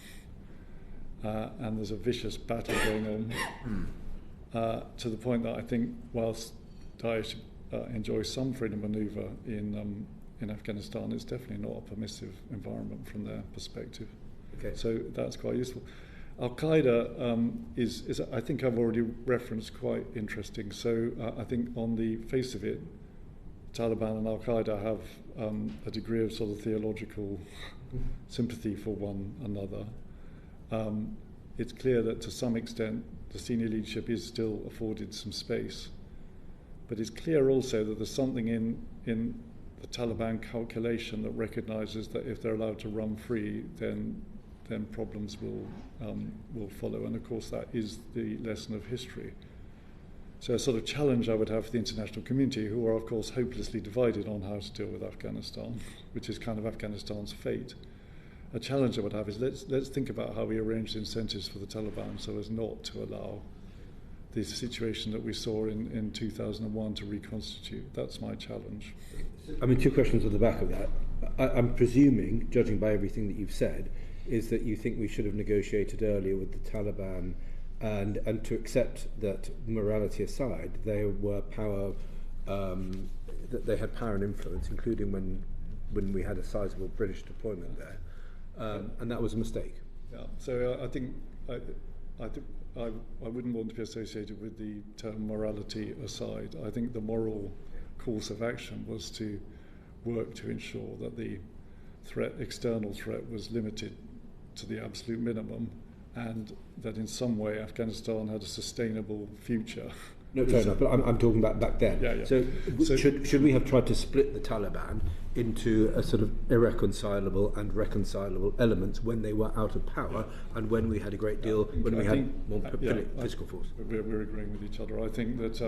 and there's a vicious battle going on. To the point that I think whilst Daesh enjoys some freedom of manoeuvre in Afghanistan, it's definitely not a permissive environment from their perspective. Okay. So that's quite useful. Al-Qaeda is I think I've already referenced, quite interesting. So I think on the face of it, Taliban and Al-Qaeda have a degree of sort of theological sympathy for one another. It's clear that to some extent the senior leadership is still afforded some space. But it's clear also that there's something in the Taliban calculation that recognises that if they're allowed to run free, then problems will follow. And of course that is the lesson of history. So a sort of challenge I would have for the international community, who are of course hopelessly divided on how to deal with Afghanistan, which is kind of Afghanistan's fate. A challenge I would have is let's think about how we arrange incentives for the Taliban so as not to allow the situation that we saw in 2001 to reconstitute. That's my challenge. I mean, two questions at the back of that. I'm presuming, judging by everything that you've said, is that you think we should have negotiated earlier with the Taliban and to accept that, morality aside, they were power, that they had power and influence, including when we had a sizable British deployment there, and that was a mistake. Yeah. So I think I wouldn't want to be associated with the term morality aside. I think the moral course of action was to work to ensure that the external threat was limited to the absolute minimum, and that in some way Afghanistan had a sustainable future. No, fair enough, but I'm talking about back then. Yeah. So should we have tried to split the Taliban into a sort of irreconcilable and reconcilable elements when they were out of power and when we had a great deal, when we had more physical force? We're agreeing with each other. I think that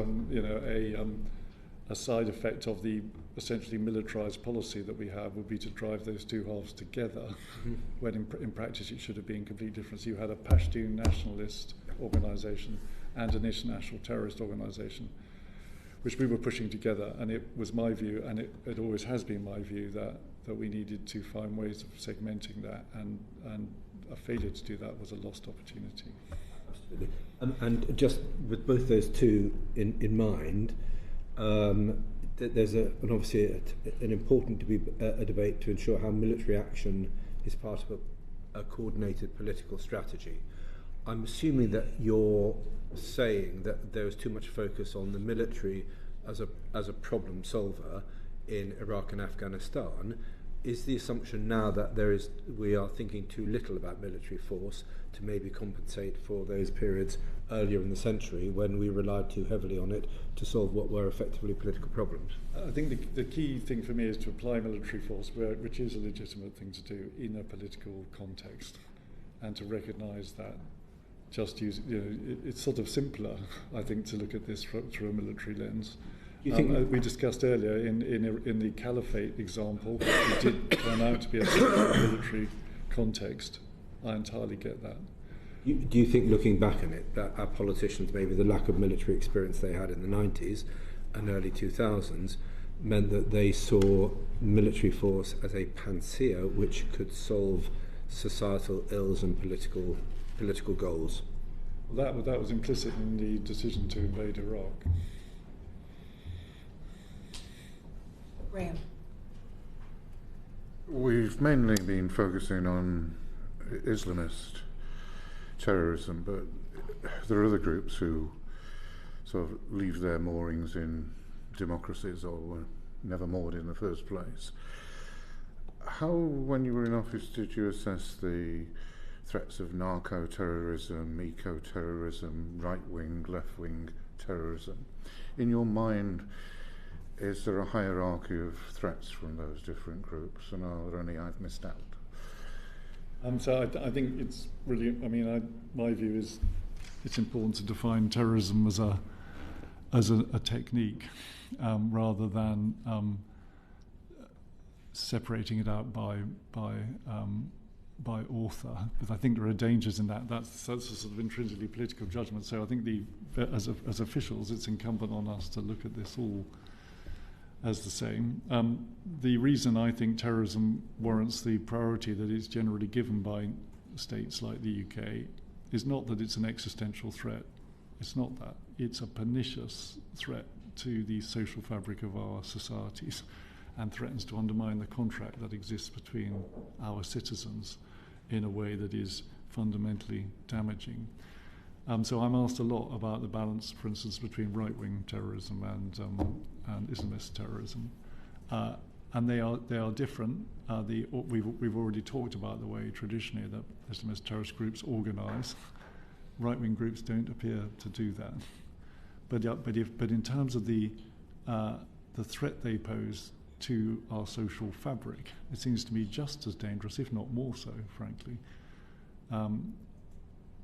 a side effect of the essentially militarised policy that we have would be to drive those two halves together, when in practice it should have been completely different. So you had a Pashtun nationalist organisation and an international terrorist organisation, which we were pushing together, and it was my view, and it always has been my view, that we needed to find ways of segmenting that, and a failure to do that was a lost opportunity. Absolutely. And just with both those two in mind, there's obviously an important debate to ensure how military action is part of a coordinated political strategy. I'm assuming that you're saying that there is too much focus on the military as a problem solver in Iraq and Afghanistan. Is the assumption now that we are thinking too little about military force to maybe compensate for those periods earlier in the century when we relied too heavily on it to solve what were effectively political problems? I think the key thing for me is to apply military force, which is a legitimate thing to do in a political context, and to recognise that just use, it's sort of simpler, I think, to look at this through a military lens. You think we discussed earlier in the caliphate example, it did turn out to be a military context. I entirely get that. Do you think, looking back on it, that our politicians, maybe the lack of military experience they had in the 90s and early 2000s, meant that they saw military force as a panacea which could solve societal ills and political goals? Well, that was implicit in the decision to invade Iraq. Graham. We've mainly been focusing on Islamist terrorism, but there are other groups who sort of leave their moorings in democracies or were never moored in the first place. How, when you were in office, did you assess the threats of narco-terrorism, eco-terrorism, right-wing, left-wing terrorism? In your mind, is there a hierarchy of threats from those different groups, and are there any I've missed out? So I think it's really, my view is it's important to define terrorism as a technique, rather than separating it out by author. But I think there are dangers in that. That's a sort of intrinsically political judgment. So I think as officials, it's incumbent on us to look at this all as the same. The reason I think terrorism warrants the priority that is generally given by states like the UK is not that it's an existential threat. It's not that. It's a pernicious threat to the social fabric of our societies, and threatens to undermine the contract that exists between our citizens in a way that is fundamentally damaging. So I'm asked a lot about the balance, for instance, between right-wing terrorism and Islamist terrorism, and they are different. We've already talked about the way traditionally that Islamist terrorist groups organise. Right-wing groups don't appear to do that. But in terms of the threat they pose to our social fabric, it seems to me just as dangerous, if not more so, frankly.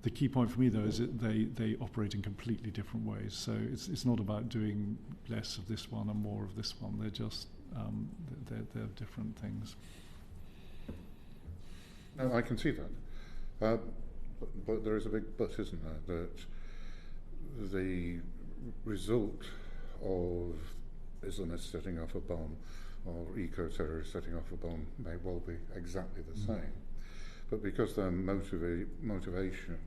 The key point for me, though, is that they operate in completely different ways. So it's not about doing less of this one and more of this one. They're just they're different things. No, I can see that, but there is a big but, isn't there? That the result of Islamists setting off a bomb or eco-terrorists setting off a bomb may well be exactly the same. But because their motivation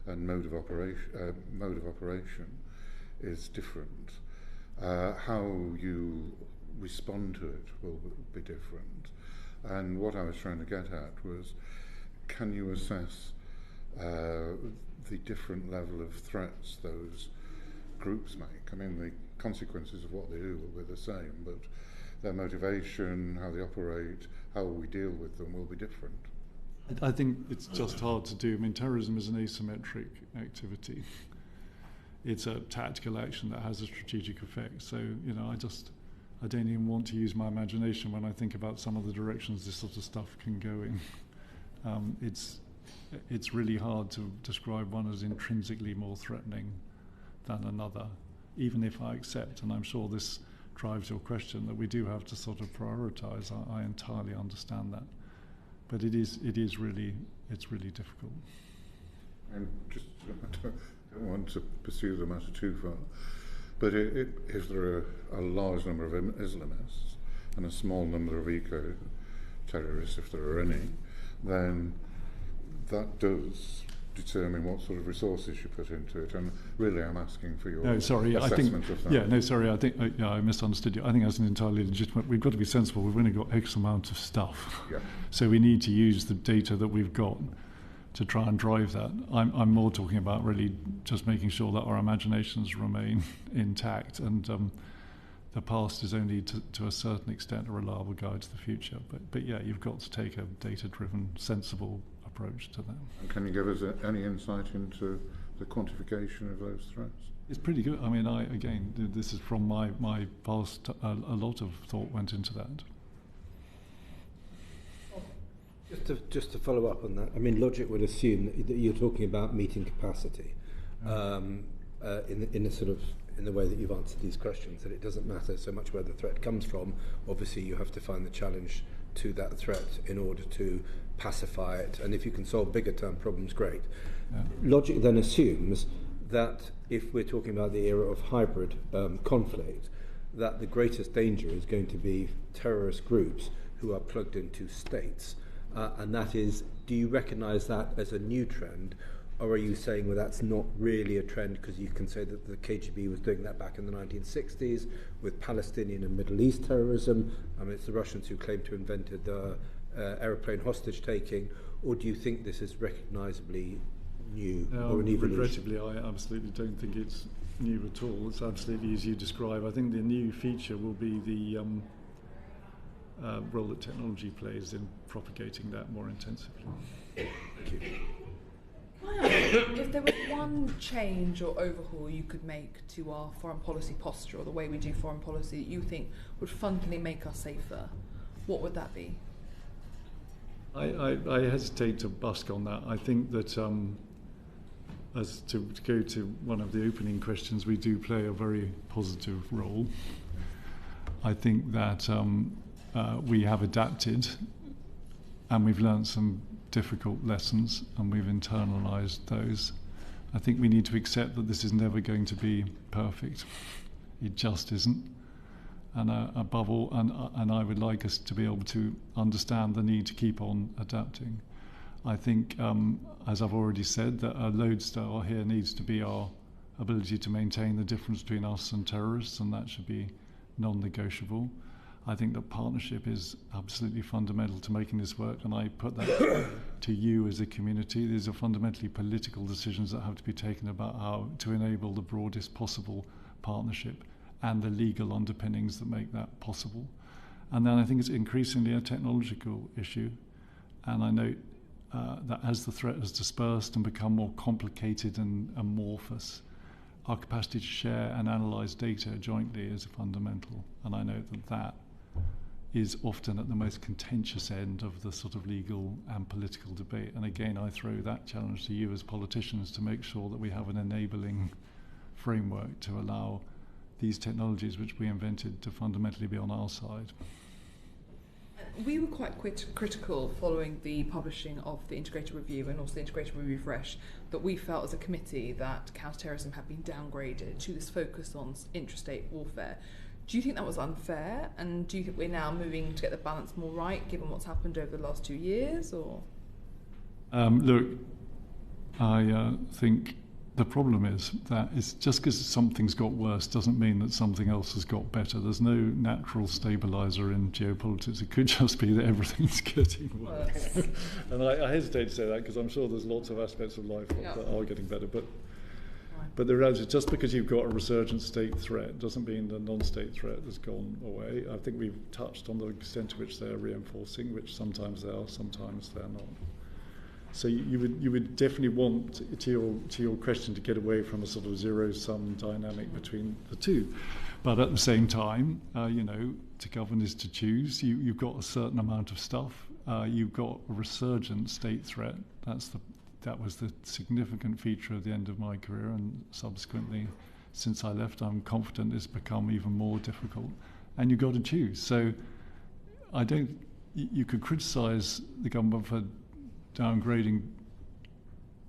and mode of operation is different, how you respond to it will be different. And what I was trying to get at was, can you assess the different level of threats those groups make? I mean, the consequences of what they do will be the same, but their motivation, how they operate, how we deal with them will be different. I think it's just hard to do. I mean, terrorism is an asymmetric activity. It's a tactical action that has a strategic effect. So, you know, I don't even want to use my imagination when I think about some of the directions this sort of stuff can go in. It's really hard to describe one as intrinsically more threatening than another, even if I accept, and I'm sure this drives your question, that we do have to sort of prioritise. I entirely understand that, but it's really difficult. And just, I don't want to pursue the matter too far, but if there are a large number of Islamists and a small number of eco-terrorists, if there are any, then that does determine what sort of resources you put into it. And really, I'm asking for your assessment of that. Yeah, no, sorry, I think I misunderstood you. I think that's an entirely legitimate. We've got to be sensible. We've only got X amount of stuff, yeah. So we need to use the data that we've got to try and drive that. I'm more talking about really just making sure that our imaginations remain intact, and the past is only to a certain extent a reliable guide to the future. But yeah, you've got to take a data-driven, sensible approach to that. And can you give us any insight into the quantification of those threats? It's pretty good. I mean, this is from my past. A lot of thought went into that. Just to follow up on that, I mean, logic would assume that you're talking about meeting capacity, in the way that you've answered these questions. That it doesn't matter so much where the threat comes from. Obviously, you have to find the challenge to that threat in order to pacify it. And if you can solve bigger term problems, great. Yeah. Logic then assumes that if we're talking about the era of hybrid conflict, that the greatest danger is going to be terrorist groups who are plugged into states. And that is, do you recognise that as a new trend, or are you saying, well, that's not really a trend because you can say that the KGB was doing that back in the 1960s with Palestinian and Middle East terrorism? I mean, it's the Russians who claim to have invented the aeroplane hostage taking, or do you think this is recognisably new or an evolution? Regrettably, I absolutely don't think it's new at all. It's absolutely as you describe. I think the new feature will be the role that technology plays in propagating that more intensively. Thank you. If there was one change or overhaul you could make to our foreign policy posture or the way we do foreign policy that you think would fundamentally make us safer, what would that be? I hesitate to busk on that. I think that as to go to one of the opening questions, we do play a very positive role. I think that we have adapted and we've learned some difficult lessons and we've internalised those. I think we need to accept that this is never going to be perfect. It just isn't. And above all, and I would like us to be able to understand the need to keep on adapting. I think, as I've already said, that a lodestar here needs to be our ability to maintain the difference between us and terrorists, and that should be non-negotiable. I think that partnership is absolutely fundamental to making this work, and I put that to you as a community. These are fundamentally political decisions that have to be taken about how to enable the broadest possible partnership and the legal underpinnings that make that possible. And then I think it's increasingly a technological issue, and I note that as the threat has dispersed and become more complicated and amorphous, our capacity to share and analyse data jointly is fundamental, and I know that is often at the most contentious end of the sort of legal and political debate. And again, I throw that challenge to you as politicians to make sure that we have an enabling framework to allow these technologies which we invented to fundamentally be on our side. We were quite critical following the publishing of the Integrated Review and also the Integrated Review Fresh, that we felt as a committee that counter-terrorism had been downgraded to this focus on intrastate warfare. Do you think that was unfair, and do you think we're now moving to get the balance more right given what's happened over the last 2 years? Or look, I think the problem is that it's just because something's got worse doesn't mean that something else has got better. There's no natural stabilizer in geopolitics. It could just be that everything's getting worse. And I hesitate to say that because I'm sure there's lots of aspects of life that are getting better. But the reality is, just because you've got a resurgent state threat doesn't mean the non-state threat has gone away. I think we've touched on the extent to which they're reinforcing, which sometimes they are, sometimes they're not. So you would definitely want, to your question, to get away from a sort of zero-sum dynamic between the two. But at the same time, to govern is to choose. You've got a certain amount of stuff. You've got a resurgent state threat. That was the significant feature of the end of my career, and subsequently, since I left, I'm confident it's become even more difficult. And you've got to choose. So you could criticise the government for downgrading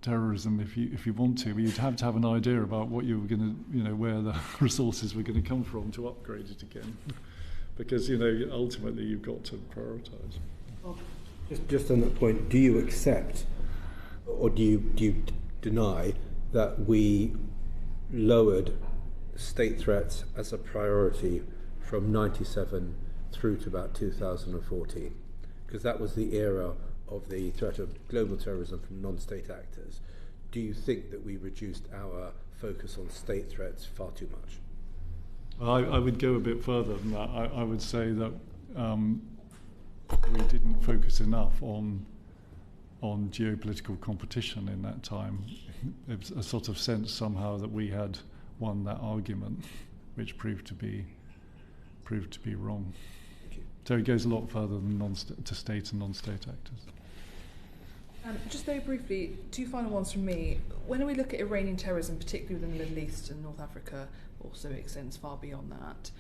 terrorism if you want to, but you'd have to have an idea about what you were going to, where the resources were going to come from to upgrade it again, because ultimately you've got to prioritise. Just on that point, do you accept, or do you deny that we lowered state threats as a priority from 97 through to about 2014? Because that was the era of the threat of global terrorism from non-state actors. Do you think that we reduced our focus on state threats far too much? I would go a bit further than that. I would say that we didn't focus enough on geopolitical competition in that time. It was a sort of sense somehow that we had won that argument, which proved to be wrong. So it goes a lot further than to state and non-state actors. Just very briefly, 2 final ones from me. When we look at Iranian terrorism, particularly within the Middle East and North Africa, also extends far beyond that,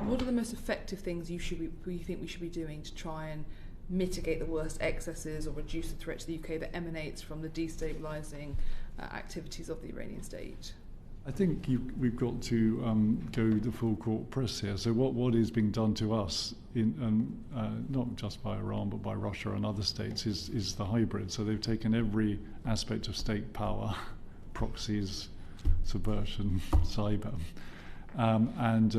what are the most effective things you think we should be doing to try and mitigate the worst excesses or reduce the threat to the UK that emanates from the destabilising activities of the Iranian state? I think we've got to go the full court press here. So what is being done to us, not just by Iran but by Russia and other states, is the hybrid. So they've taken every aspect of state power, proxies, subversion, cyber, and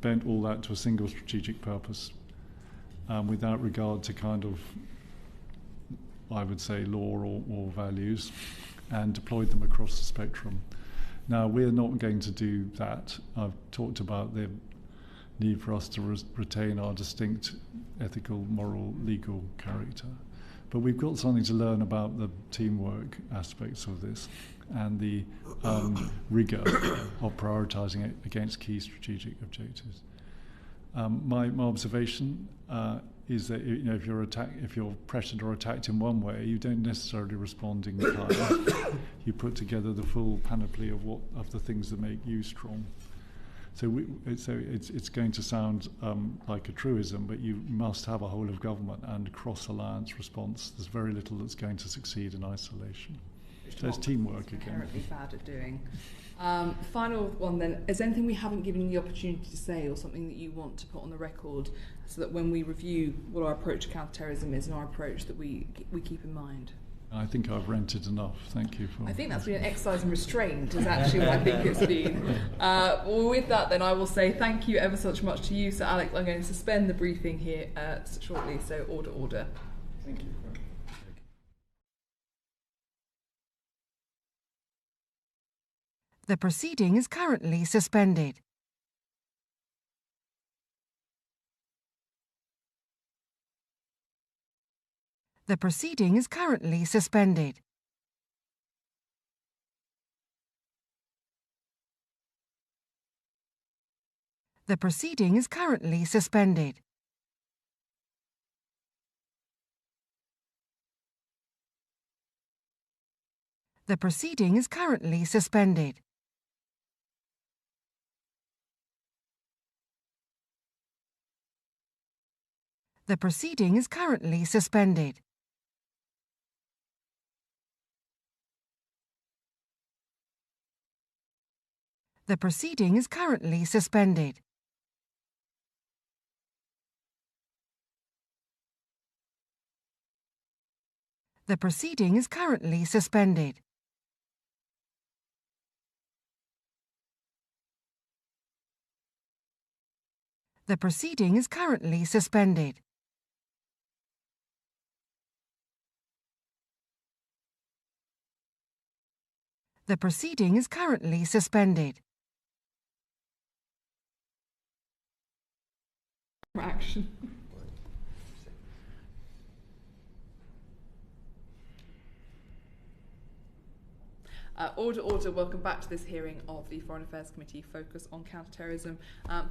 bent all that to a single strategic purpose, without regard to kind of, I would say, law or values, and deployed them across the spectrum. Now, we're not going to do that. I've talked about the need for us to retain our distinct ethical, moral, legal character. But we've got something to learn about the teamwork aspects of this and the rigour of prioritising it against key strategic objectives. My observation is that if you're pressured or attacked in one way, you don't necessarily respond in kind. You put together the full panoply of the things that make you strong. So it's going to sound like a truism, but you must have a whole of government and cross-alliance response. There's very little that's going to succeed in isolation. So it's teamwork again. Inherently bad at doing. Final one then, is there anything we haven't given you the opportunity to say, or something that you want to put on the record so that when we review what our approach to counter-terrorism is and our approach that we keep in mind? I think I've ranted enough. Thank you for... I think that's been an exercise in restraint, is actually what I think it's been. Well, with that then, I will say thank you ever so much to you, Sir Alex. I'm going to suspend the briefing here shortly, so order. Thank you. The proceeding is currently suspended. The proceeding is currently suspended. The proceeding is currently suspended. The proceeding is currently suspended. The proceeding is currently suspended. The proceeding is currently suspended. The proceeding is currently suspended. The proceeding is currently suspended. The proceeding is currently suspended. Action. Order. Welcome back to this hearing of the Foreign Affairs Committee focus on counter-terrorism.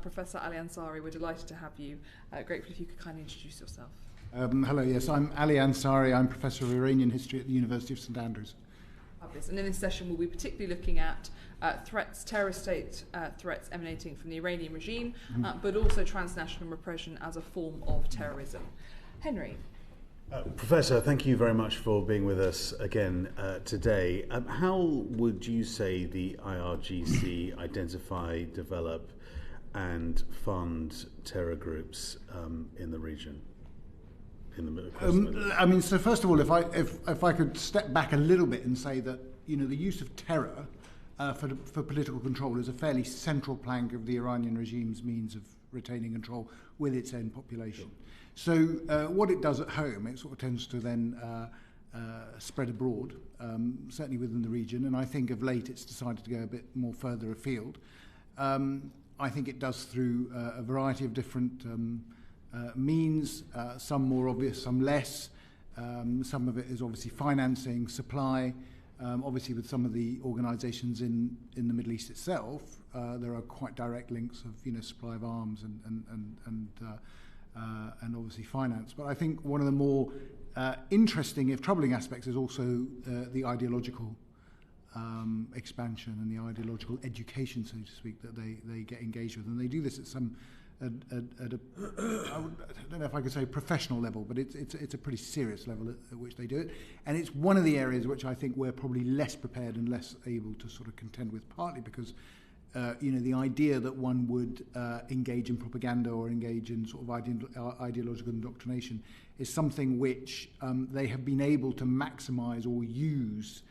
Professor Ali Ansari, we're delighted to have you. Grateful if you could kindly introduce yourself. Hello, yes, I'm Ali Ansari. I'm Professor of Iranian History at the University of St Andrews. Fabulous. And in this session, we'll be particularly looking at threats, terrorist state threats emanating from the Iranian regime, but also transnational repression as a form of terrorism. Henry. Professor, thank you very much for being with us again today. How would you say the IRGC identify, develop and fund terror groups in the region? So first of all, if I could step back a little bit and say that, you know, the use of terror for political control is a fairly central plank of the Iranian regime's means of retaining control with its own population. So what it does at home, it sort of tends to then spread abroad, certainly within the region, and I think of late it's decided to go a bit more further afield. I think it does through a variety of different means, some more obvious, some less. Some of it is obviously financing, supply. Obviously with some of the organisations in the Middle East itself, there are quite direct links of, you know, supply of arms and obviously finance. But I think one of the more interesting, if troubling aspects is also the ideological expansion and the ideological education, so to speak, that they get engaged with. And they do this at some, I don't know if I could say professional level, but it's a pretty serious level at which they do it. And it's one of the areas which I think we're probably less prepared and less able to sort of contend with, partly because you know, the idea that one would engage in propaganda or engage in sort of ideological indoctrination is something which they have been able to maximize or use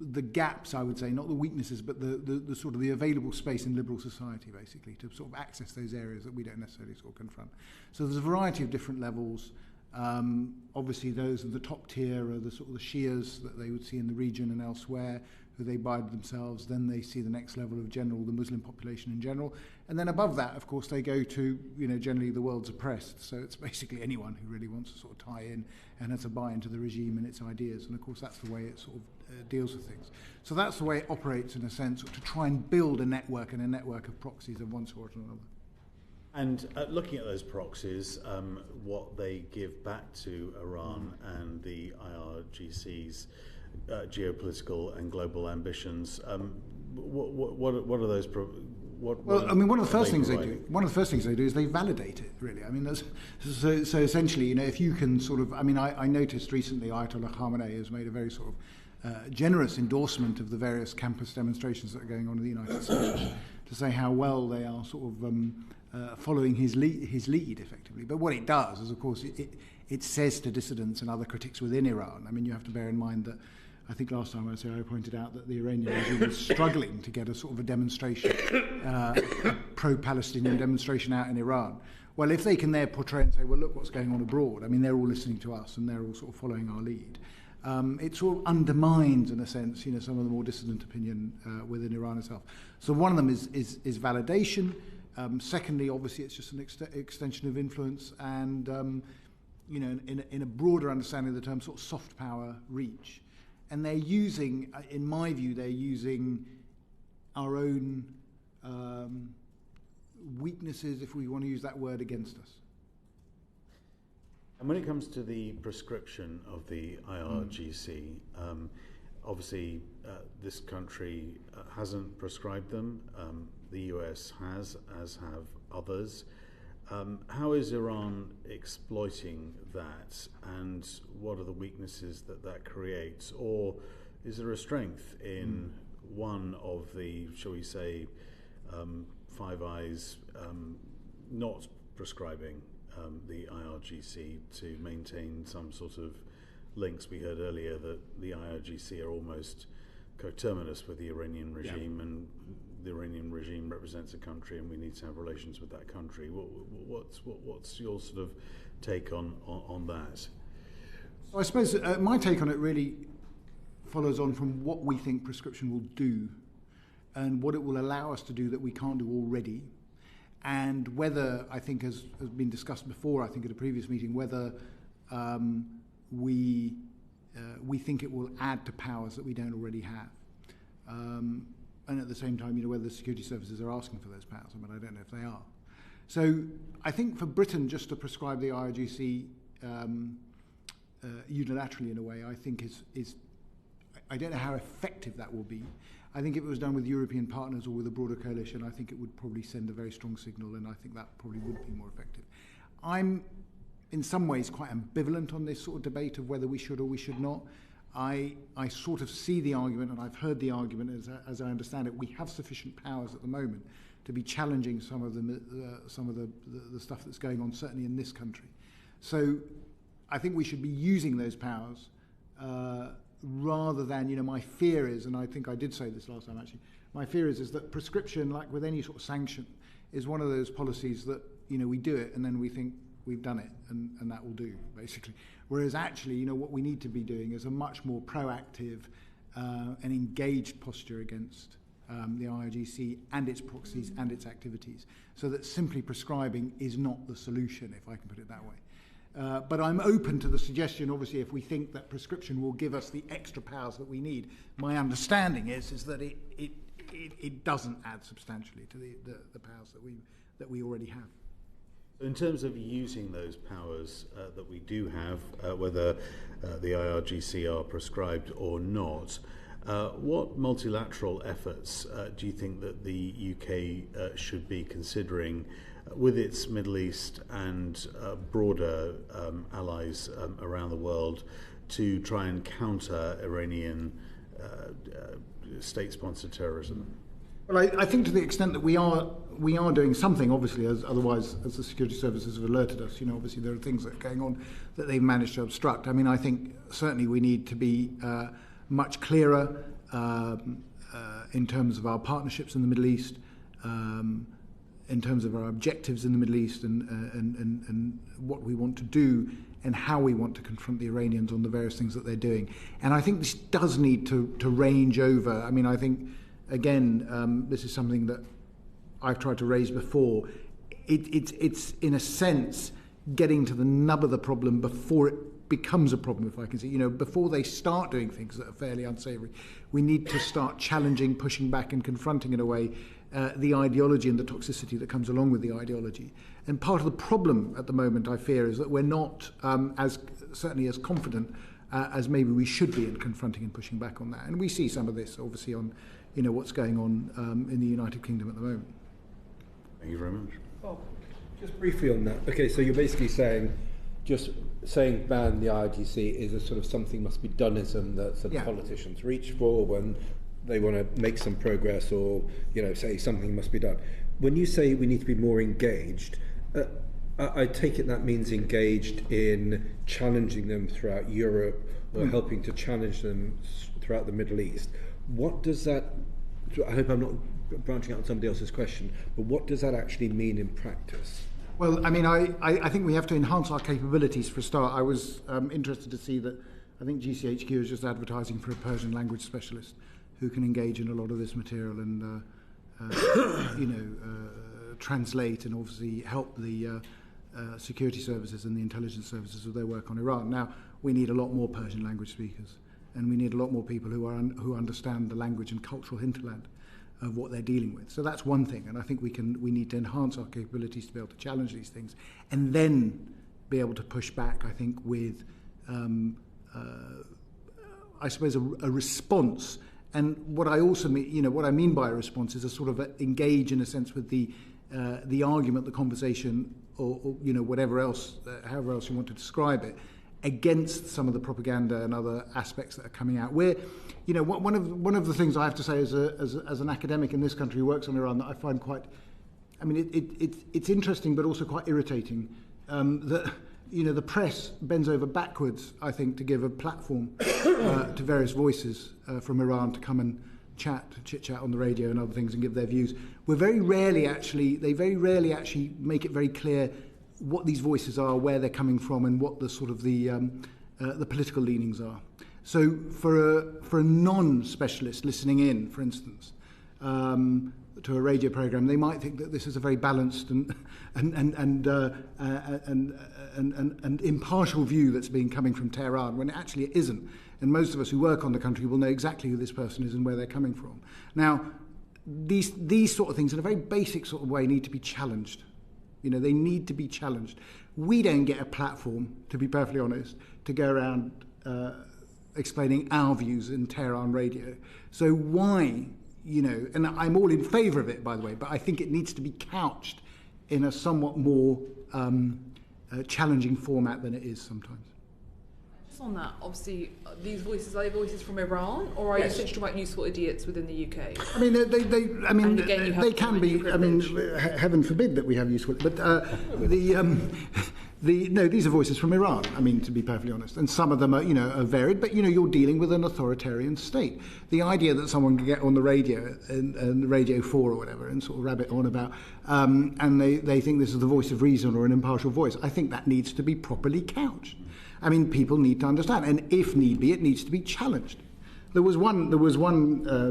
the gaps, I would say, not the weaknesses, but the sort of the available space in liberal society, basically, to sort of access those areas that we don't necessarily sort of confront. So there's a variety of different levels. Obviously, those at the top tier are the sort of the Shias that they would see in the region and elsewhere, who they bide themselves. Then they see the next level of the Muslim population in general. And then above that, of course, they go to, you know, generally the world's oppressed. So it's basically anyone who really wants to sort of tie in and has to buy into the regime and its ideas. And of course, that's the way it sort of deals with things. So that's the way it operates, in a sense, to try and build a network and a network of proxies of one sort or another. And looking at those proxies, what they give back to Iran and the IRGC's geopolitical and global ambitions, what are those? Well, I mean, one of the first things they do. One of the first things they do is they validate it. Really, I mean, so essentially, you know, if you can sort of, I mean, I noticed recently Ayatollah Khamenei has made a very sort of generous endorsement of the various campus demonstrations that are going on in the United States, to say how well they are sort of following his lead, effectively. But what it does is, of course, it says to dissidents and other critics within Iran, I mean, you have to bear in mind that I think last time I pointed out that the Iranian regime was struggling to get a sort of a demonstration, a pro-Palestinian demonstration out in Iran. Well, if they can there portray and say, well, look what's going on abroad, I mean, they're all listening to us and they're all sort of following our lead. It sort of undermines, in a sense, you know, some of the more dissident opinion within Iran itself. So one of them is validation. Secondly, obviously, it's just an extension of influence and, you know, in a broader understanding of the term, sort of soft power reach. And they're using, in my view, they're using our own weaknesses, if we want to use that word, against us. And when it comes to the prescription of the IRGC, obviously this country hasn't prescribed them. The US has, as have others. How is Iran exploiting that, and what are the weaknesses that creates? Or is there a strength in one of the, shall we say, Five Eyes not prescribing the IRGC to maintain some sort of links? We heard earlier that the IRGC are almost coterminous with the Iranian regime, and the Iranian regime represents a country, and we need to have relations with that country. What's your sort of take on that? So I suppose my take on it really follows on from what we think prescription will do, and what it will allow us to do that we can't do already, and whether, I think, has been discussed before, I think at a previous meeting, whether we think it will add to powers that we don't already have. And at the same time, whether the security services are asking for those powers. I mean, I don't know if they are. So I think for Britain just to prescribe the IRGC unilaterally in a way, I think is I don't know how effective that will be. I think if it was done with European partners or with a broader coalition, I think it would probably send a very strong signal, and I think that probably would be more effective. I'm in some ways quite ambivalent on this sort of debate of whether we should or we should not. I sort of see the argument, and I've heard the argument as I understand it. We have sufficient powers at the moment to be challenging some of the stuff that's going on, certainly in this country. So I think we should be using those powers rather than, my fear is, and I think I did say this last time actually, my fear is that prescription, like with any sort of sanction, is one of those policies that, we do it and then we think we've done it and that will do, basically. Whereas actually, what we need to be doing is a much more proactive and engaged posture against the IRGC and its proxies and its activities, so that simply prescribing is not the solution, if I can put it that way. But I'm open to the suggestion, obviously, if we think that prescription will give us the extra powers that we need. My understanding is that it doesn't add substantially to the powers that we already have. In terms of using those powers that we do have, whether the IRGC are prescribed or not, what multilateral efforts do you think that the UK should be considering with its Middle East and broader allies around the world to try and counter Iranian state-sponsored terrorism? Well, I think to the extent that we are doing something, obviously, otherwise, as the security services have alerted us, obviously there are things that are going on that they've managed to obstruct. I mean, I think certainly we need to be much clearer in terms of our partnerships in the Middle East, in terms of our objectives in the Middle East, and what we want to do and how we want to confront the Iranians on the various things that they're doing. And I think this does need to range over. I mean, I think, again, this is something that I've tried to raise before. It's in a sense getting to the nub of the problem before it becomes a problem, if I can say. Before they start doing things that are fairly unsavory, we need to start challenging, pushing back, and confronting in a way the ideology and the toxicity that comes along with the ideology. And part of the problem at the moment, I fear, is that we're not certainly as confident as maybe we should be in confronting and pushing back on that. And we see some of this, obviously, on what's going on in the United Kingdom at the moment. Thank you very much. Well, just briefly on that. Okay, so you're basically saying ban the IRGC is a sort of something must be doneism that sort of politicians reach for when they want to make some progress, or say something must be done. When you say we need to be more engaged, I take it that means engaged in challenging them throughout Europe, or helping to challenge them throughout the Middle East. What does that, I hope I'm not branching out on somebody else's question, but what does that actually mean in practice? Well, I mean, I think we have to enhance our capabilities for a start. I was interested to see that I think GCHQ is just advertising for a Persian language specialist who can engage in a lot of this material and, translate and obviously help the security services and the intelligence services with their work on Iran. Now, we need a lot more Persian language speakers, and we need a lot more people who understand the language and cultural hinterland of what they're dealing with. So that's one thing, and I think we need to enhance our capabilities to be able to challenge these things, and then be able to push back, I think, with, I suppose, a response. And what I also mean, what I mean by a response is a sort of engage in a sense with the the argument, the conversation, or whatever else, however else you want to describe it, against some of the propaganda and other aspects that are coming out. Where, one of the things I have to say as an academic in this country who works on Iran that I find quite, it's interesting but also quite irritating that the press bends over backwards, I think, to give a platform to various voices from Iran to come and chit-chat on the radio and other things and give their views. They very rarely actually make it very clear what these voices are, where they're coming from, and what the sort of the political leanings are. So for a non-specialist listening in, for instance, to a radio program, they might think that this is a very balanced and impartial view that's been coming from Tehran, when actually it isn't. And most of us who work on the country will know exactly who this person is and where they're coming from. Now, these sort of things, in a very basic sort of way, need to be challenged. They need to be challenged. We don't get a platform, to be perfectly honest, to go around explaining our views in Tehran radio. So why, and I'm all in favour of it, by the way, but I think it needs to be couched in a somewhat more challenging format than it is sometimes. Just on that, obviously, these voices, are they voices from Iran, or are you talking about useful idiots within the UK? They can be. Heaven forbid that we have useful. But these are voices from Iran. To be perfectly honest, and some of them are varied. But you're dealing with an authoritarian state. The idea that someone can get on the radio and Radio 4 or whatever and sort of rabbit on about, and they think this is the voice of reason or an impartial voice, I think that needs to be properly couched. People need to understand, and if need be, it needs to be challenged. There was one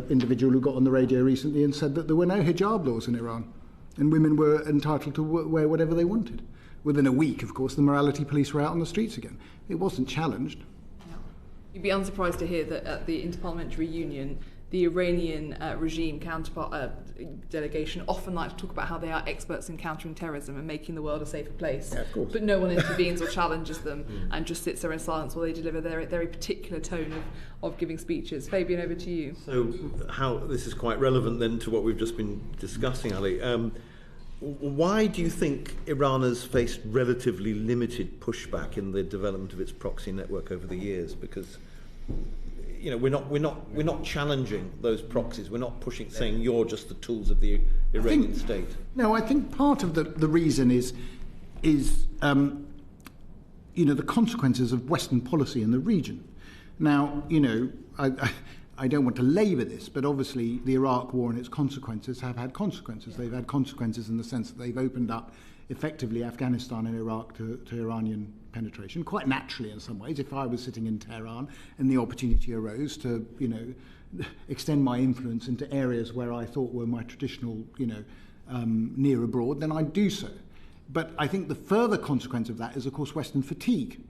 individual who got on the radio recently and said that there were no hijab laws in Iran, and women were entitled to wear whatever they wanted. Within a week, of course, the morality police were out on the streets again. It wasn't challenged. Yeah. You'd be unsurprised to hear that at the Interparliamentary Union, the Iranian regime counterpart delegation often like to talk about how they are experts in countering terrorism and making the world a safer place. Yeah, of course. But no one intervenes or challenges them and just sits there in silence while they deliver their very particular tone of giving speeches. Fabian, over to you. So how this is quite relevant then to what we've just been discussing, Ali. Why do you think Iran has faced relatively limited pushback in the development of its proxy network over the years? Because we're not challenging those proxies. We're not saying you're just the tools of the Iranian state. No, I think part of the reason is the consequences of Western policy in the region. Now, I don't want to labour this, but obviously the Iraq War and its consequences have had consequences. They've had consequences in the sense that they've opened up effectively Afghanistan and Iraq to Iranian penetration, quite naturally in some ways. If I was sitting in Tehran and the opportunity arose to, extend my influence into areas where I thought were my traditional, near abroad, then I'd do so. But I think the further consequence of that is, of course, Western fatigue.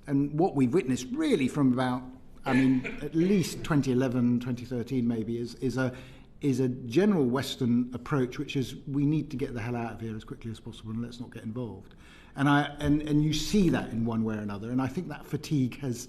And what we've witnessed really from about, at least 2011, 2013 maybe, is a general Western approach, which is we need to get the hell out of here as quickly as possible and let's not get involved. And you see that in one way or another. And I think that fatigue has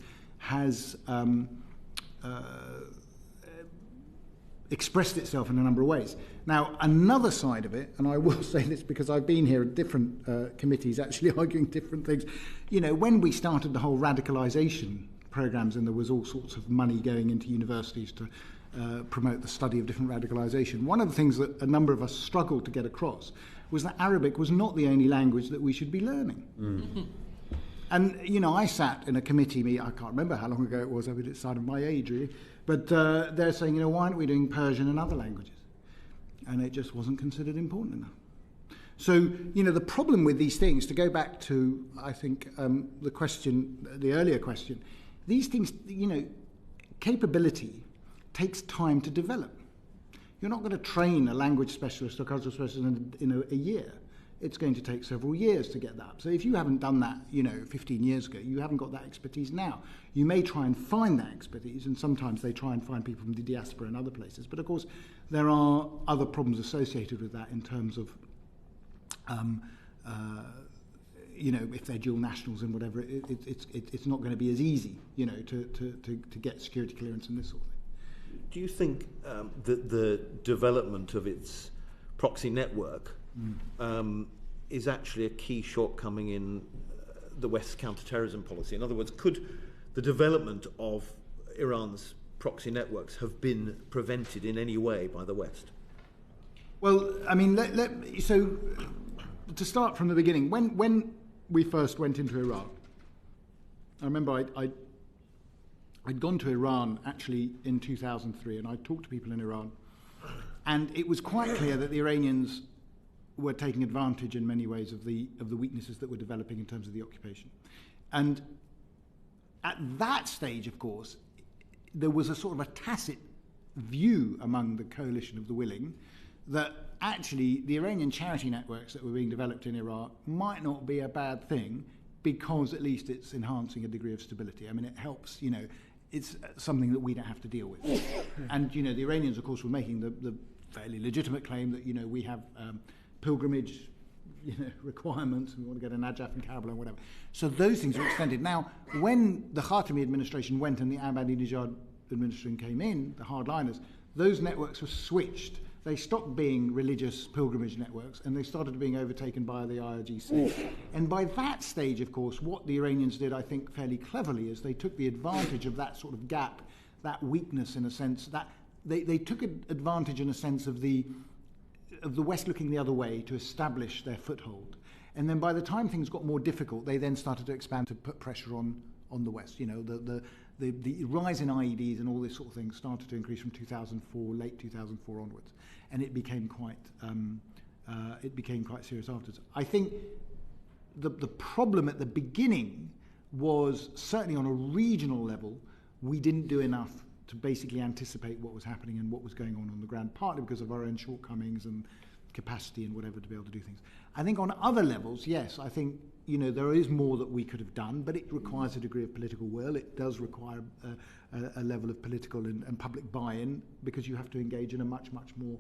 expressed itself in a number of ways. Now, another side of it, and I will say this because I've been here at different committees actually arguing different things, when we started the whole radicalisation programmes and there was all sorts of money going into universities to promote the study of different radicalisation, one of the things that a number of us struggled to get across was that Arabic was not the only language that we should be learning. And, I sat in a committee, I can't remember how long ago it was, it's side of my age really, but they're saying, why aren't we doing Persian and other languages? And it just wasn't considered important enough. So, the problem with these things, to go back to, I think, the earlier question, these things, capability takes time to develop. You're not going to train a language specialist or cultural specialist in a year. It's going to take several years to get that up. So if you haven't done that, 15 years ago, you haven't got that expertise now. You may try and find that expertise, and sometimes they try and find people from the diaspora and other places. But of course, there are other problems associated with that in terms of, if they're dual nationals and whatever, it's not going to be as easy, to get security clearance and this sort of thing. Do you think that the development of its proxy network is actually a key shortcoming in the West's counter-terrorism policy? In other words, could the development of Iran's proxy networks have been prevented in any way by the West? Well, I mean, so to start from the beginning, when we first went into Iraq, I remember I'd gone to Iran actually in 2003, and I talked to people in Iran, and it was quite clear that the Iranians were taking advantage in many ways of the weaknesses that were developing in terms of the occupation. And at that stage, of course, there was a sort of a tacit view among the coalition of the willing that actually the Iranian charity networks that were being developed in Iraq might not be a bad thing, because at least it's enhancing a degree of stability. I mean, it helps, it's something that we don't have to deal with. And, the Iranians, of course, were making the fairly legitimate claim that, we have pilgrimage, requirements, and we want to get a Najaf and Karbala and whatever. So those things were extended. Now, when the Khatami administration went and the Ahmadinejad administration came in, the hardliners, those networks were switched. They stopped being religious pilgrimage networks and they started being overtaken by the IRGC. And by that stage, of course, what the Iranians did, I think, fairly cleverly is they took the advantage of that sort of gap, that weakness in a sense, that they took advantage in a sense of the West looking the other way to establish their foothold. And then by the time things got more difficult, they then started to expand to put pressure on the West. The rise in IEDs and all this sort of thing started to increase from 2004, late 2004 onwards, and it became quite serious afterwards. I think the problem at the beginning was, certainly on a regional level, we didn't do enough to basically anticipate what was happening and what was going on the ground, partly because of our own shortcomings and capacity and whatever to be able to do things. I think on other levels, yes, I think there is more that we could have done, but it requires a degree of political will. It does require a level of political and public buy-in, because you have to engage in a much more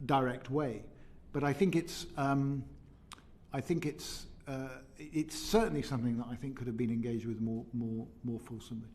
direct way. But I think it's certainly something that I think could have been engaged with more fulsomely.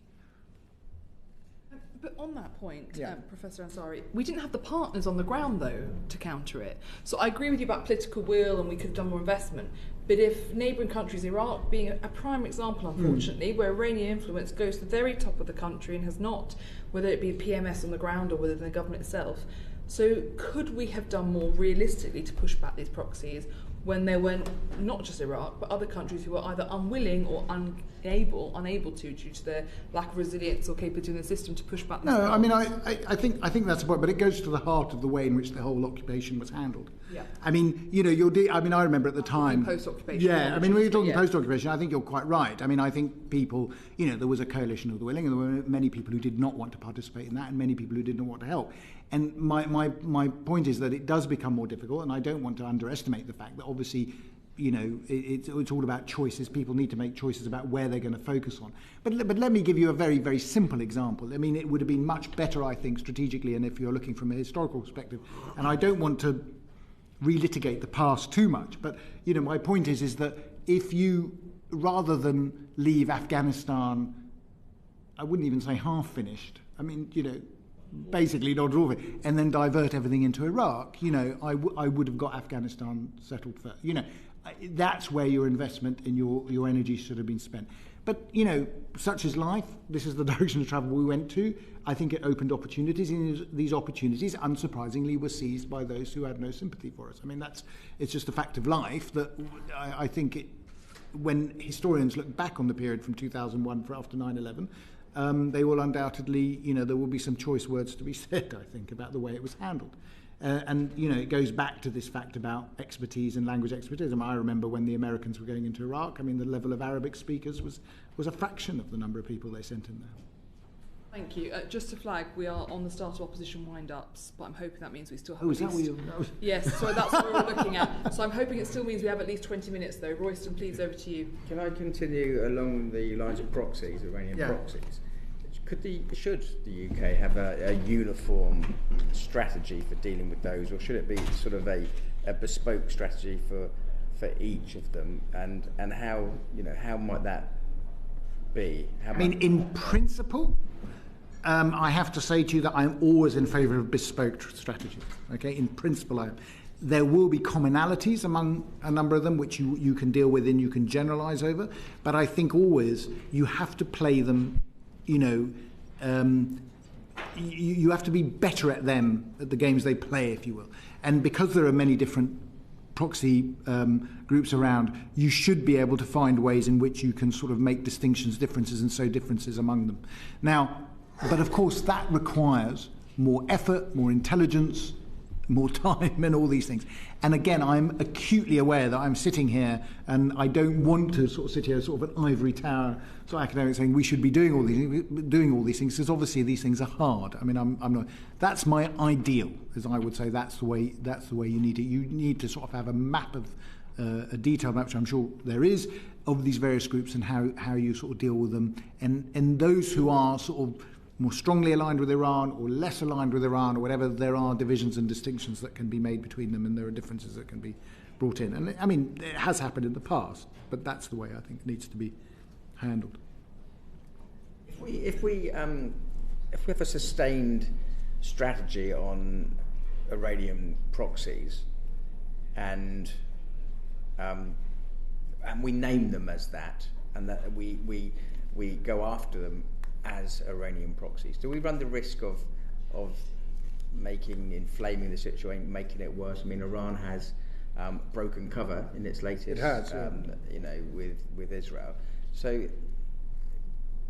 But on that point, Professor Ansari, we didn't have the partners on the ground, though, to counter it. So I agree with you about political will and we could have done more investment. But if neighbouring countries, Iraq being a prime example, unfortunately, where Iranian influence goes to the very top of the country and has not, whether it be PMS on the ground or within the government itself. So could we have done more realistically to push back these proxies when there were not just Iraq, but other countries who were either unwilling or unable to, due to their lack of resilience or capability in the system, to push back? No, I mean, I think that's the point, but it goes to the heart of the way in which the whole occupation was handled. Yeah. I mean, I remember at the time. Post-occupation. Yeah, I mean, when you're talking post-occupation, I think you're quite right. I mean, I think people, there was a coalition of the willing, and there were many people who did not want to participate in that, and many people who did not want to help. And my point is that it does become more difficult, and I don't want to underestimate the fact that obviously, it's all about choices. People need to make choices about where they're going to focus on. But let me give you a very, very simple example. I mean, it would have been much better, I think, strategically, and if you're looking from a historical perspective, and I don't want to relitigate the past too much, but, my point is that if you, rather than leave Afghanistan, I wouldn't even say half finished, I mean, basically not all of it, and then divert everything into Iraq, I would have got Afghanistan settled first. That's where your investment in your energy should have been spent. But, such is life. This is the direction of travel we went to. I think it opened opportunities, and these opportunities, unsurprisingly, were seized by those who had no sympathy for us. I mean, it's just a fact of life that I think when historians look back on the period from 2001 for after 9/11, they will undoubtedly, there will be some choice words to be said, I think, about the way it was handled. And it goes back to this fact about expertise and language expertise. I remember when the Americans were going into Iraq, I mean, the level of Arabic speakers was a fraction of the number of people they sent in there. Thank you. Just to flag, we are on the start of opposition wind-ups, but I'm hoping that means we still have is that what you're... Yes, so that's what we're looking at. So I'm hoping it still means we have at least 20 minutes, though. Royston, please, over to you. Can I continue along the lines of proxies, Iranian proxies? Should the UK have a uniform strategy for dealing with those, or should it be sort of a bespoke strategy for each of them? And how might that be? In principle, I have to say to you that I'm always in favour of bespoke strategies. Okay, in principle, I am. There will be commonalities among a number of them which you can deal with and you can generalise over, but I think always you have to play them, you have to be better at them, at the games they play, if you will. And because there are many different proxy groups around, you should be able to find ways in which you can sort of make distinctions, differences, and sow differences among them. Now, but of course that requires more effort, more intelligence, more time and all these things. And again, I'm acutely aware that I'm sitting here and I don't want to sort of sit here sort of an ivory tower sort of academic saying we should be doing all these things because obviously these things are hard. I mean, I'm not. That's my ideal, as I would say. That's the way you need it. You need to sort of have a map of a detailed map, which I'm sure there is, of these various groups and how you sort of deal with them. And those who are sort of more strongly aligned with Iran or less aligned with Iran or whatever, there are divisions and distinctions that can be made between them, and there are differences that can be brought in. And I mean, it has happened in the past, but that's the way I think it needs to be handled. If we have a sustained strategy on Iranian proxies, and we name them as that, and that we go after them as Iranian proxies, do we run the risk of inflaming the situation, making it worse? I mean, Iran has broken cover in its latest, it has, with Israel. So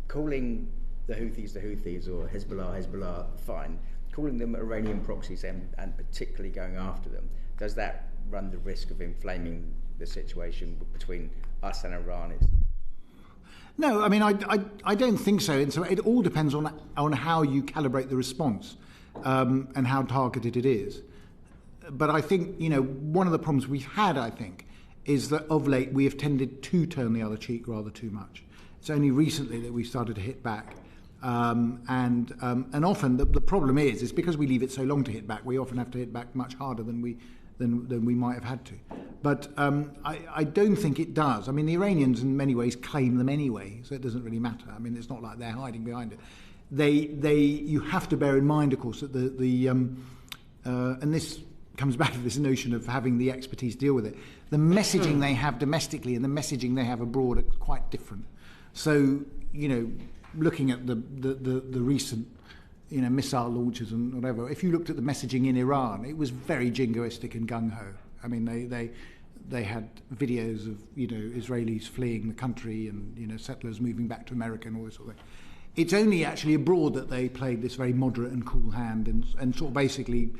calling the Houthis or Hezbollah, fine. Calling them Iranian proxies and particularly going after them, does that run the risk of inflaming the situation between us and Iran? No, I mean, I don't think so. And so it all depends on how you calibrate the response and how targeted it is. But I think, one of the problems we've had, I think, is that of late we have tended to turn the other cheek rather too much. It's only recently that we started to hit back. And often the problem is because we leave it so long to hit back, we often have to hit back much harder than we might have had to. But I don't think it does. I mean, the Iranians in many ways claim them anyway, so it doesn't really matter. I mean, it's not like they're hiding behind it. You have to bear in mind, of course, that and this comes back to this notion of having the expertise deal with it. The messaging they have domestically and the messaging they have abroad are quite different. So, looking at the recent missile launches and whatever, if you looked at the messaging in Iran, it was very jingoistic and gung-ho. I mean, they had videos of, Israelis fleeing the country and, settlers moving back to America and all this sort of thing. It's only actually abroad that they played this very moderate and cool hand and sort of basically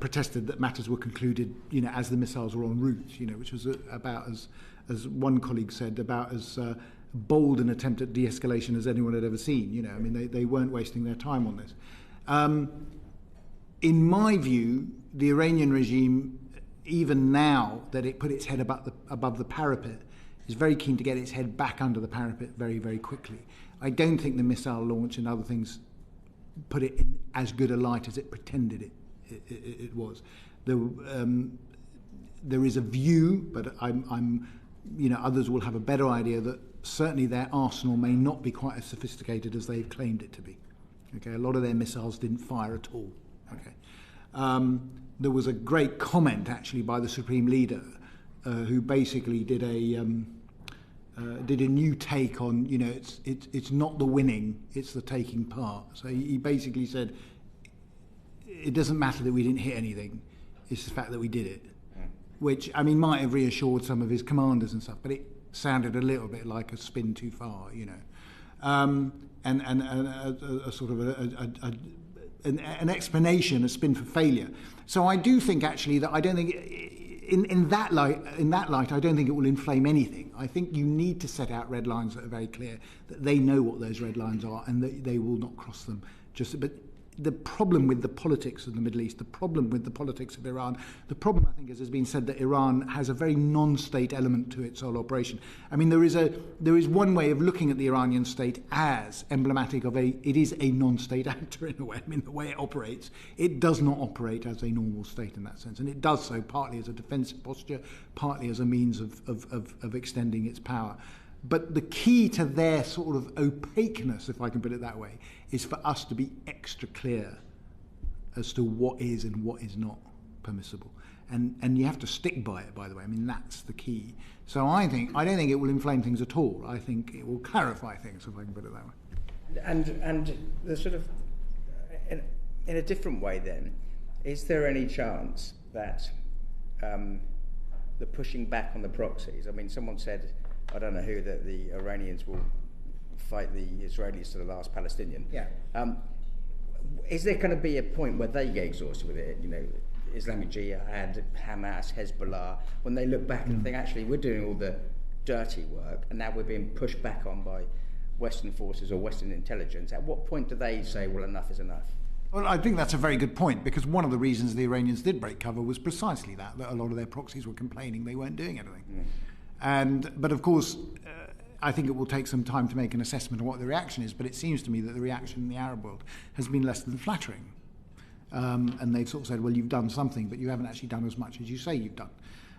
protested that matters were concluded, as the missiles were en route, which was about as one colleague said, about as bold an attempt at de-escalation as anyone had ever seen. I mean, they weren't wasting their time on this. In my view, the Iranian regime, even now that it put its head above the parapet, is very keen to get its head back under the parapet very, very quickly. I don't think the missile launch and other things put it in as good a light as it pretended it was. There is a view, but I'm others will have a better idea that certainly their arsenal may not be quite as sophisticated as they've claimed it to be. Okay, a lot of their missiles didn't fire at all. Okay, there was a great comment actually by the Supreme Leader, who basically did a new take on it's not the winning, it's the taking part. So he basically said it doesn't matter that we didn't hit anything, it's the fact that we did it. Which, I mean, might have reassured some of his commanders and stuff, but it sounded a little bit like a spin too far, and a sort of an explanation, a spin for failure. So I do think actually that I don't think in that light I don't think it will inflame anything. I think you need to set out red lines that are very clear, that they know what those red lines are and that they will not cross them. But the problem with the politics of the Middle East, the problem with the politics of Iran, the problem, I think, as has been said, that Iran has a very non-state element to its whole operation. I mean, there is one way of looking at the Iranian state as emblematic of it is a non-state actor in a way. I mean, the way it operates, it does not operate as a normal state in that sense, and it does so partly as a defensive posture, partly as a means of extending its power. But the key to their sort of opaqueness, if I can put it that way, is for us to be extra clear as to what is and what is not permissible. And you have to stick by it, by the way. I mean, that's the key. So I don't think it will inflame things at all. I think it will clarify things, if I can put it that way. And the sort of, in a different way then, is there any chance that the pushing back on the proxies, I mean, someone said, I don't know who, that the Iranians will fight the Israelis to the last Palestinian. Yeah. Is there going to be a point where they get exhausted with it? You know, Islamic Jihad, Hamas, Hezbollah, when they look back and think, actually, we're doing all the dirty work, and now we're being pushed back on by Western forces or Western intelligence. At what point do they say, well, enough is enough? Well, I think that's a very good point, because one of the reasons the Iranians did break cover was precisely that a lot of their proxies were complaining they weren't doing anything. But of course, I think it will take some time to make an assessment of what the reaction is, but it seems to me that the reaction in the Arab world has been less than flattering. And they've sort of said, well, you've done something, but you haven't actually done as much as you say you've done.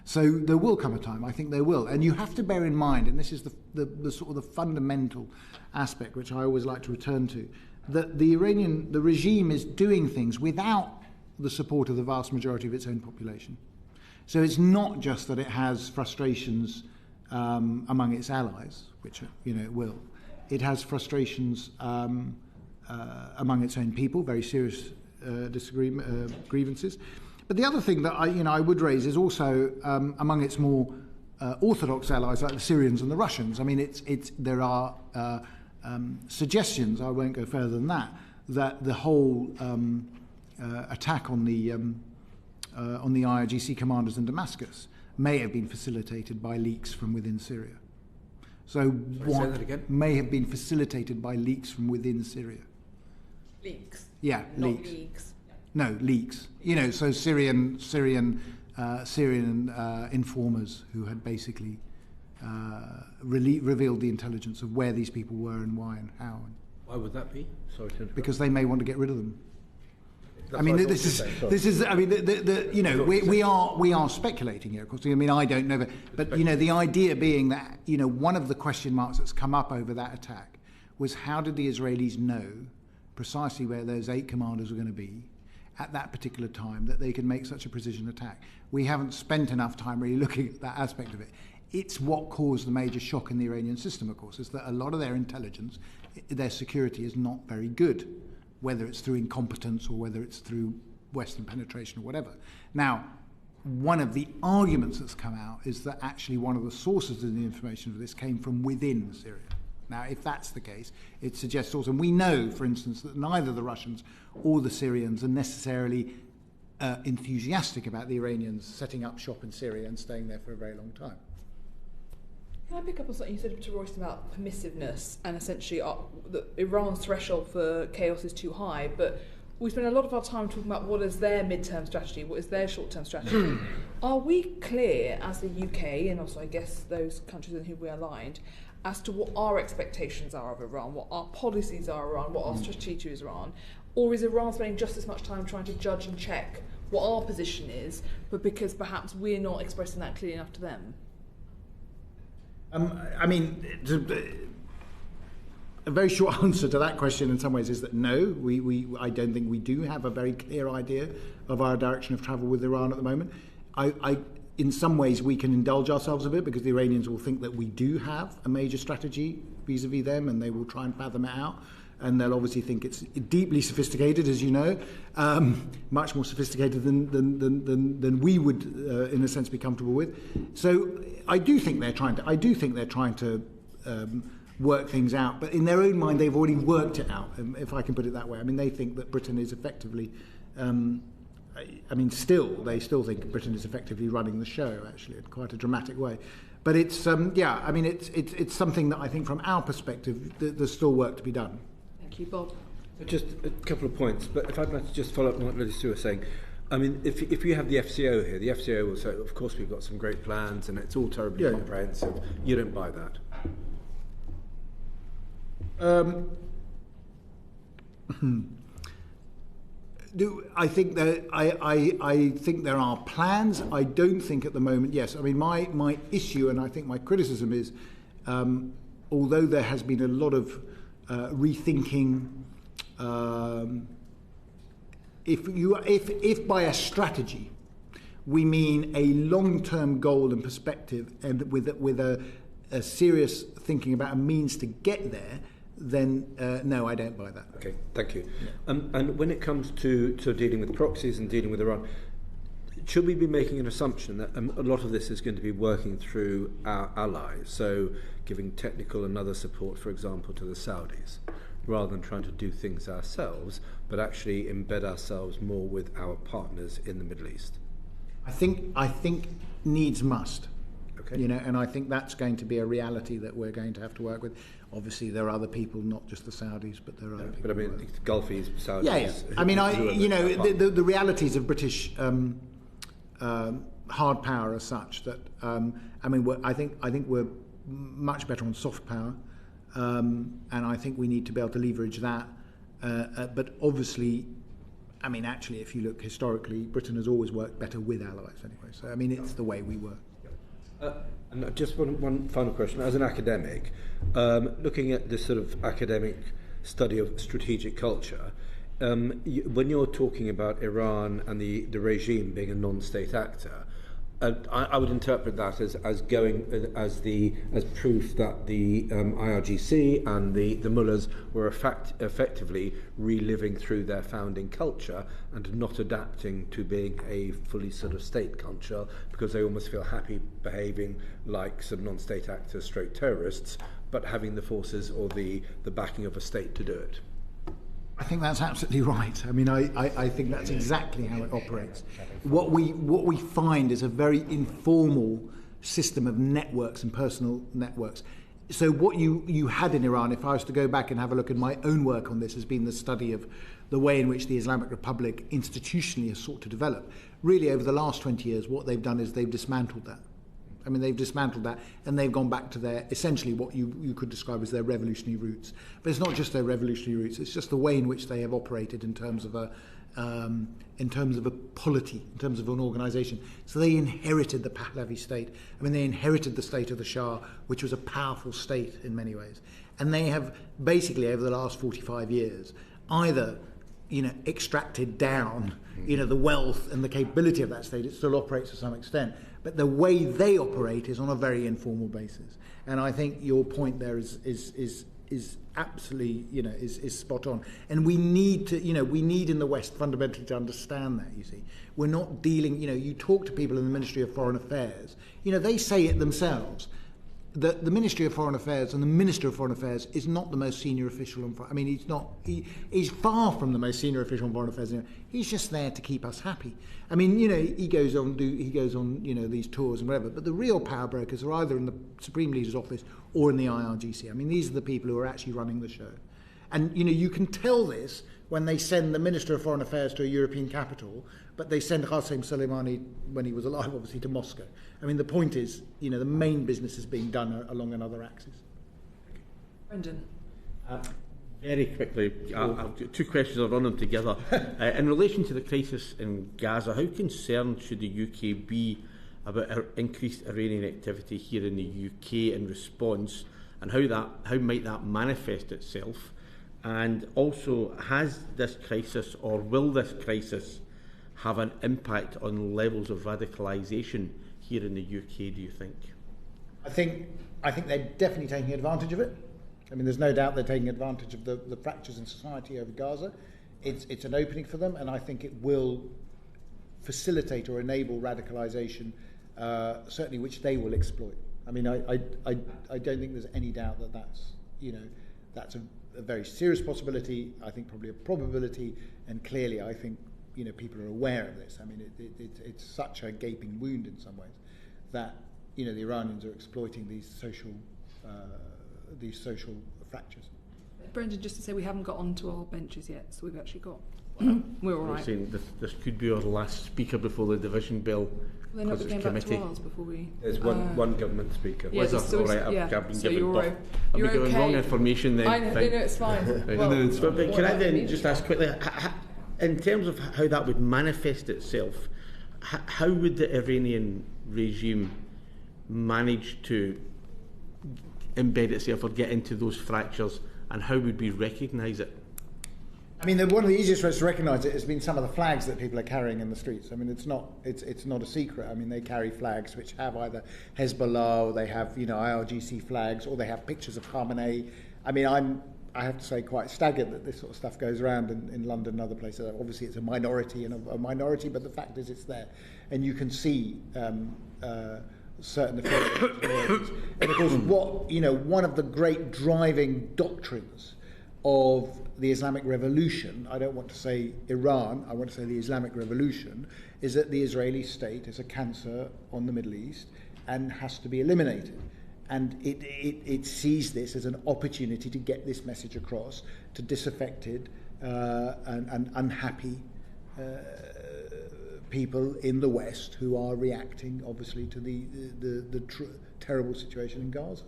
So there will come a time, I think there will. And you have to bear in mind, and this is the sort of the fundamental aspect which I always like to return to, that the regime is doing things without the support of the vast majority of its own population. So it's not just that it has frustrations among its allies, which it will. It has frustrations among its own people, very serious grievances. But the other thing that I would raise is also among its more orthodox allies, like the Syrians and the Russians. I mean, there are suggestions, I won't go further than that the whole attack on the IRGC commanders in Damascus may have been facilitated by leaks from within Syria. So Say that again? may have been facilitated by leaks from within Syria. Leaks. Yeah, Not leaks. leaks. No, leaks. So Syrian informers who had basically revealed the intelligence of where these people were and why and how. Why would that be? Sorry to interrupt. Because they may want to get rid of them. That's I mean, what I this is. I mean, we are speculating here. Of course, I mean, I don't know, but the idea being that one of the question marks that's come up over that attack was how did the Israelis know precisely where those 8 commanders were going to be at that particular time that they could make such a precision attack? We haven't spent enough time really looking at that aspect of it. It's what caused the major shock in the Iranian system, of course, is that a lot of their intelligence, their security is not very good, whether it's through incompetence or whether it's through Western penetration or whatever. Now, one of the arguments that's come out is that actually one of the sources of the information for this came from within Syria. Now, if that's the case, it suggests also, and we know, for instance, that neither the Russians or the Syrians are necessarily enthusiastic about the Iranians setting up shop in Syria and staying there for a very long time. Can I pick up on something you said to Royce about permissiveness and essentially that Iran's threshold for chaos is too high, but we spend a lot of our time talking about what is their mid-term strategy, what is their short-term strategy. Are we clear as the UK, and also I guess those countries in whom we are aligned, as to what our expectations are of Iran, what our policies are around, what our strategy to Iran? Or is Iran spending just as much time trying to judge and check what our position is, but because perhaps we're not expressing that clearly enough to them? I mean, a very short answer to that question in some ways is that no, I don't think we do have a very clear idea of our direction of travel with Iran at the moment. In some ways we can indulge ourselves a bit because the Iranians will think that we do have a major strategy vis-a-vis them, and they will try and fathom it out. And they'll obviously think it's deeply sophisticated, as you know, much more sophisticated than we would, in a sense, be comfortable with. So I do think they're trying to work things out, but in their own mind, they've already worked it out, if I can put it that way. I mean, they think that Britain is effectively. They still think Britain is effectively running the show, actually, in quite a dramatic way. But it's something that I think, from our perspective, there's still work to be done. Thank you, Bob. Just a couple of points, but if I'd like to just follow up on what Lily Sue was saying. I mean, if you have the FCO here, the FCO will say, of course we've got some great plans and it's all terribly comprehensive. You don't buy that. I think that I think there are plans. I don't think at the moment. Yes, I mean my issue, and I think my criticism is although there has been a lot of rethinking, if by a strategy we mean a long-term goal and perspective, and with a serious thinking about a means to get there, then no, I don't buy that. Okay, thank you. Yeah. And when it comes to dealing with proxies and dealing with Iran, should we be making an assumption that a lot of this is going to be working through our allies, so giving technical and other support, for example, to the Saudis, rather than trying to do things ourselves, but actually embed ourselves more with our partners in the Middle East? I think needs must. Okay. You know, and I think that's going to be a reality that we're going to have to work with. Obviously, there are other people, not just the Saudis, but there are other people. But I mean, Gulfies, Saudis. Yeah. I mean, the realities of British hard power are such that I think we're much better on soft power, and I think we need to be able to leverage that. But obviously, I mean, actually, if you look historically, Britain has always worked better with allies anyway. So I mean, it's the way we work. And just one final question. As an academic, looking at this sort of academic study of strategic culture, when you're talking about Iran and the regime being a non-state actor, I would interpret that as proof that the IRGC and the mullahs were effectively reliving through their founding culture and not adapting to being a fully sort of state culture, because they almost feel happy behaving like some non-state actors, stroke terrorists, but having the forces or the backing of a state to do it. I think that's absolutely right. I mean, I think that's exactly how it operates. What we find is a very informal system of networks and personal networks. So what you had in Iran, if I was to go back and have a look at my own work on this, has been the study of the way in which the Islamic Republic institutionally has sought to develop. Really, over the last 20 years, what they've done is they've dismantled that. I mean, they've dismantled that, and they've gone back to their, essentially what you could describe as their revolutionary roots. But it's not just their revolutionary roots, it's just the way in which they have operated in terms of a polity, in terms of an organisation. So they inherited the Pahlavi state. I mean, they inherited the state of the Shah, which was a powerful state in many ways. And they have basically, over the last 45 years, either extracted down the wealth and the capability of that state. It still operates to some extent, but the way they operate is on a very informal basis. And I think your point there is absolutely is spot on. And we need in the West fundamentally to understand that. You see, we're not dealing. You talk to people in the Ministry of Foreign Affairs. They say it themselves. The Ministry of Foreign Affairs and the Minister of Foreign Affairs is not the most senior official. He's not. He's far from the most senior official on foreign affairs. He's just there to keep us happy. I mean, he goes on these tours and whatever. But the real power brokers are either in the Supreme Leader's office or in the IRGC. I mean, these are the people who are actually running the show. And you can tell this when they send the Minister of Foreign Affairs to a European capital, but they send Qasem Soleimani, when he was alive, obviously, to Moscow. I mean, the point is, the main business is being done along another axis. Brendan. Very quickly, I've got two questions, I'll run them together. In relation to the crisis in Gaza, how concerned should the UK be about increased Iranian activity here in the UK in response, and how might that manifest itself? And also, has this crisis, or will this crisis, have an impact on levels of radicalisation here in the UK, do you think? I think they're definitely taking advantage of it. I mean, there's no doubt they're taking advantage of the fractures in society over Gaza. It's an opening for them, and I think it will facilitate or enable radicalisation, certainly, which they will exploit. I mean, I don't think there's any doubt that that's a very serious possibility. I think probably a probability, and clearly I think people are aware of this. I mean, it's such a gaping wound in some ways that the Iranians are exploiting these social fractures. Brendan, just to say, we haven't got onto our benches yet, so we've actually got. We're all right. Saying this could be our last speaker before the division bell. They never came back to ours before we. There's one government speaker. Yeah, all right, I've been so given you're given wrong information then. I know, it's fine. But can I then just ask quickly, in terms of how that would manifest itself, how would the Iranian regime manage to embed itself or get into those fractures, and how would we recognise it? I mean, one of the easiest ways to recognise it has been some of the flags that people are carrying in the streets. I mean, it's not a secret. I mean, they carry flags which have either Hezbollah, or they have, you know, IRGC flags, or they have pictures of Khamenei. I mean, I have to say, quite staggered that this sort of stuff goes around in London and other places. Obviously, it's a minority but the fact is it's there, and you can see certain affiliations. And of course, one of the great driving doctrines of the Islamic Revolution, I don't want to say Iran, I want to say the Islamic Revolution, is that the Israeli state is a cancer on the Middle East and has to be eliminated. And it sees this as an opportunity to get this message across to disaffected and unhappy people in the West who are reacting, obviously, to the terrible situation in Gaza.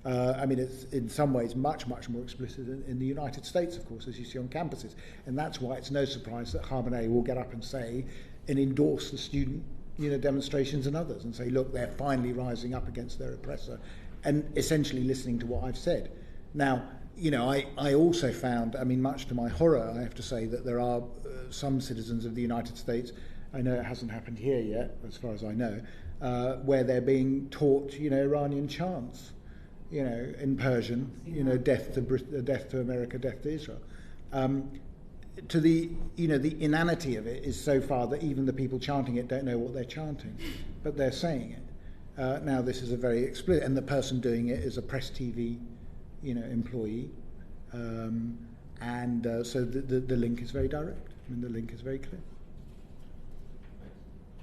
I mean, it's in some ways much more explicit in the United States, of course, as you see on campuses. And that's why it's no surprise that Khamenei will get up and say and endorse the student demonstrations and others and say, look, they're finally rising up against their oppressor, and essentially listening to what I've said. Now, I also found, I mean, much to my horror, I have to say, that there are some citizens of the United States, I know it hasn't happened here yet, as far as I know, where they're being taught, Iranian chants, in Persian, death to America, death to Israel. To the inanity of it is so far that even the people chanting it don't know what they're chanting, but they're saying it. Now, this is a very explicit, and the person doing it is a Press TV, employee, and so the link is very direct. I mean, the link is very clear.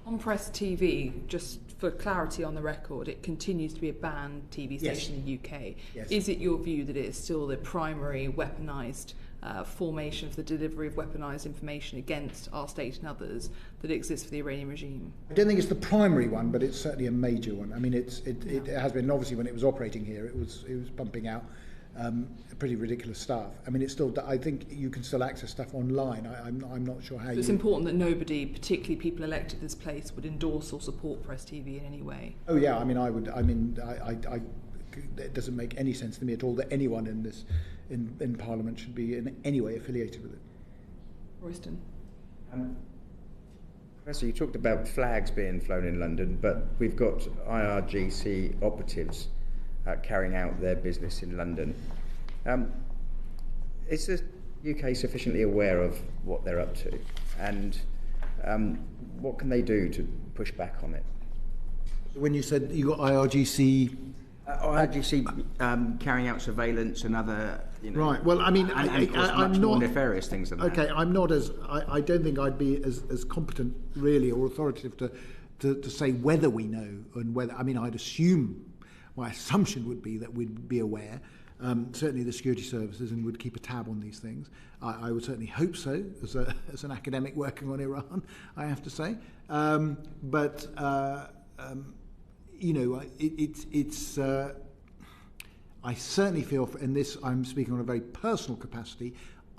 On Press TV, just for clarity on the record, it continues to be a banned TV station in the UK. Yes. Is it your view that it is still the primary weaponised formation for the delivery of weaponised information against our state and others that exists for the Iranian regime? I don't think it's the primary one, but it's certainly a major one. I mean, it has been, obviously, when it was operating here, it was pumping out pretty ridiculous stuff. I mean, it's still, I think you can still access stuff online. I'm not sure how so it's important that nobody, particularly people elected this place, would endorse or support Press TV in any way. Oh yeah, I mean, I would. I mean, it doesn't make any sense to me at all that anyone in this in Parliament should be in any way affiliated with it. Royston. Professor, you talked about flags being flown in London, but we've got IRGC operatives carrying out their business in London. Is the UK sufficiently aware of what they're up to, and what can they do to push back on it? When you said you got IRGC... IRGC carrying out surveillance and other, right. Well, I mean, and of course, much more nefarious things than that. Okay, I'm not as... I don't think I'd be as competent, really, or authoritative to say whether we know and whether... I mean, I'd assume... My assumption would be that we'd be aware, certainly the security services, and would keep a tab on these things. I would certainly hope so, as an academic working on Iran, I have to say. It's I certainly feel, and this I'm speaking on a very personal capacity,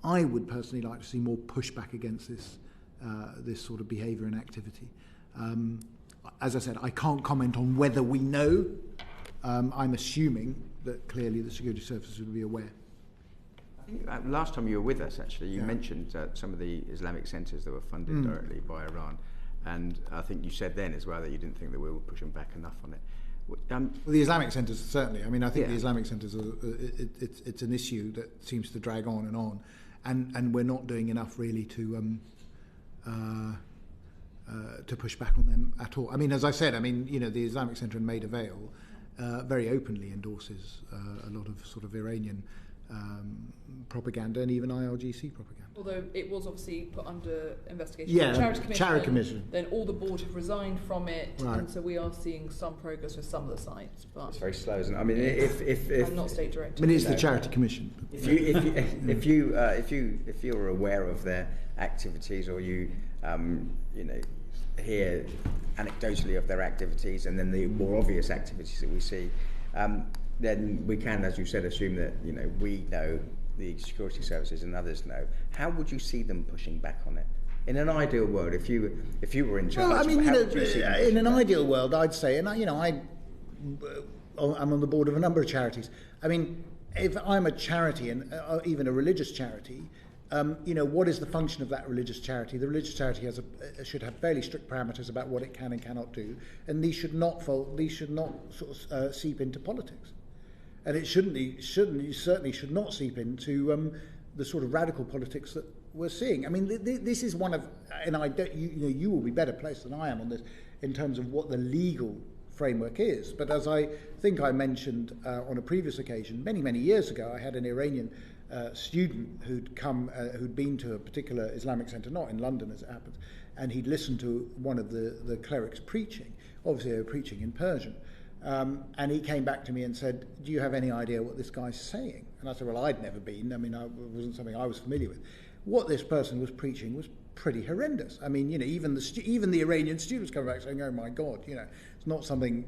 I would personally like to see more pushback against this sort of behaviour and activity. As I said, I can't comment on whether we know. I'm assuming that clearly the security services would be aware. I think last time you were with us, actually, you mentioned some of the Islamic centres that were funded directly by Iran, and I think you said then as well that you didn't think that we were pushing back enough on it. Well, the Islamic centres, certainly. I mean, I think the Islamic centres, it's an issue that seems to drag on, and we're not doing enough really to push back on them at all. I mean, as I said, the Islamic Centre in Maida Vale very openly endorses a lot of sort of Iranian propaganda and even IRGC propaganda. Although it was obviously put under investigation by the Charity Commission. Then all the board have resigned from it, and so we are seeing some progress with some of the sites. But it's very slow, isn't it? I mean, if I'm not state director. I mean, it's the Charity Commission. If you were aware of their activities, or you hear anecdotally of their activities, and then the more obvious activities that we see, then we can, as you said, assume that we know, the security services and others know. How would you see them pushing back on it? In an ideal world, if you were in charge, well, I mean, how would you see them in an ideal world, I'd say, and I'm on the board of a number of charities. I mean, if I'm a charity, and even a religious charity, what is the function of that religious charity? The religious charity should have fairly strict parameters about what it can and cannot do, and these should not sort of seep into politics, and it certainly should not seep into the sort of radical politics that we're seeing. I mean, this is one of, and I don't, you will be better placed than I am on this in terms of what the legal framework is. But as I think I mentioned on a previous occasion, many years ago, I had an Iranian student who'd been to a particular Islamic centre, not in London as it happens, and he'd listened to one of the clerics preaching. Obviously they were preaching in Persian, and he came back to me and said, "Do you have any idea what this guy's saying?" And I said, "Well, I'd never been. I mean, it wasn't something I was familiar with." What this person was preaching was pretty horrendous. I mean, even the Iranian students come back saying, "Oh my God, it's not something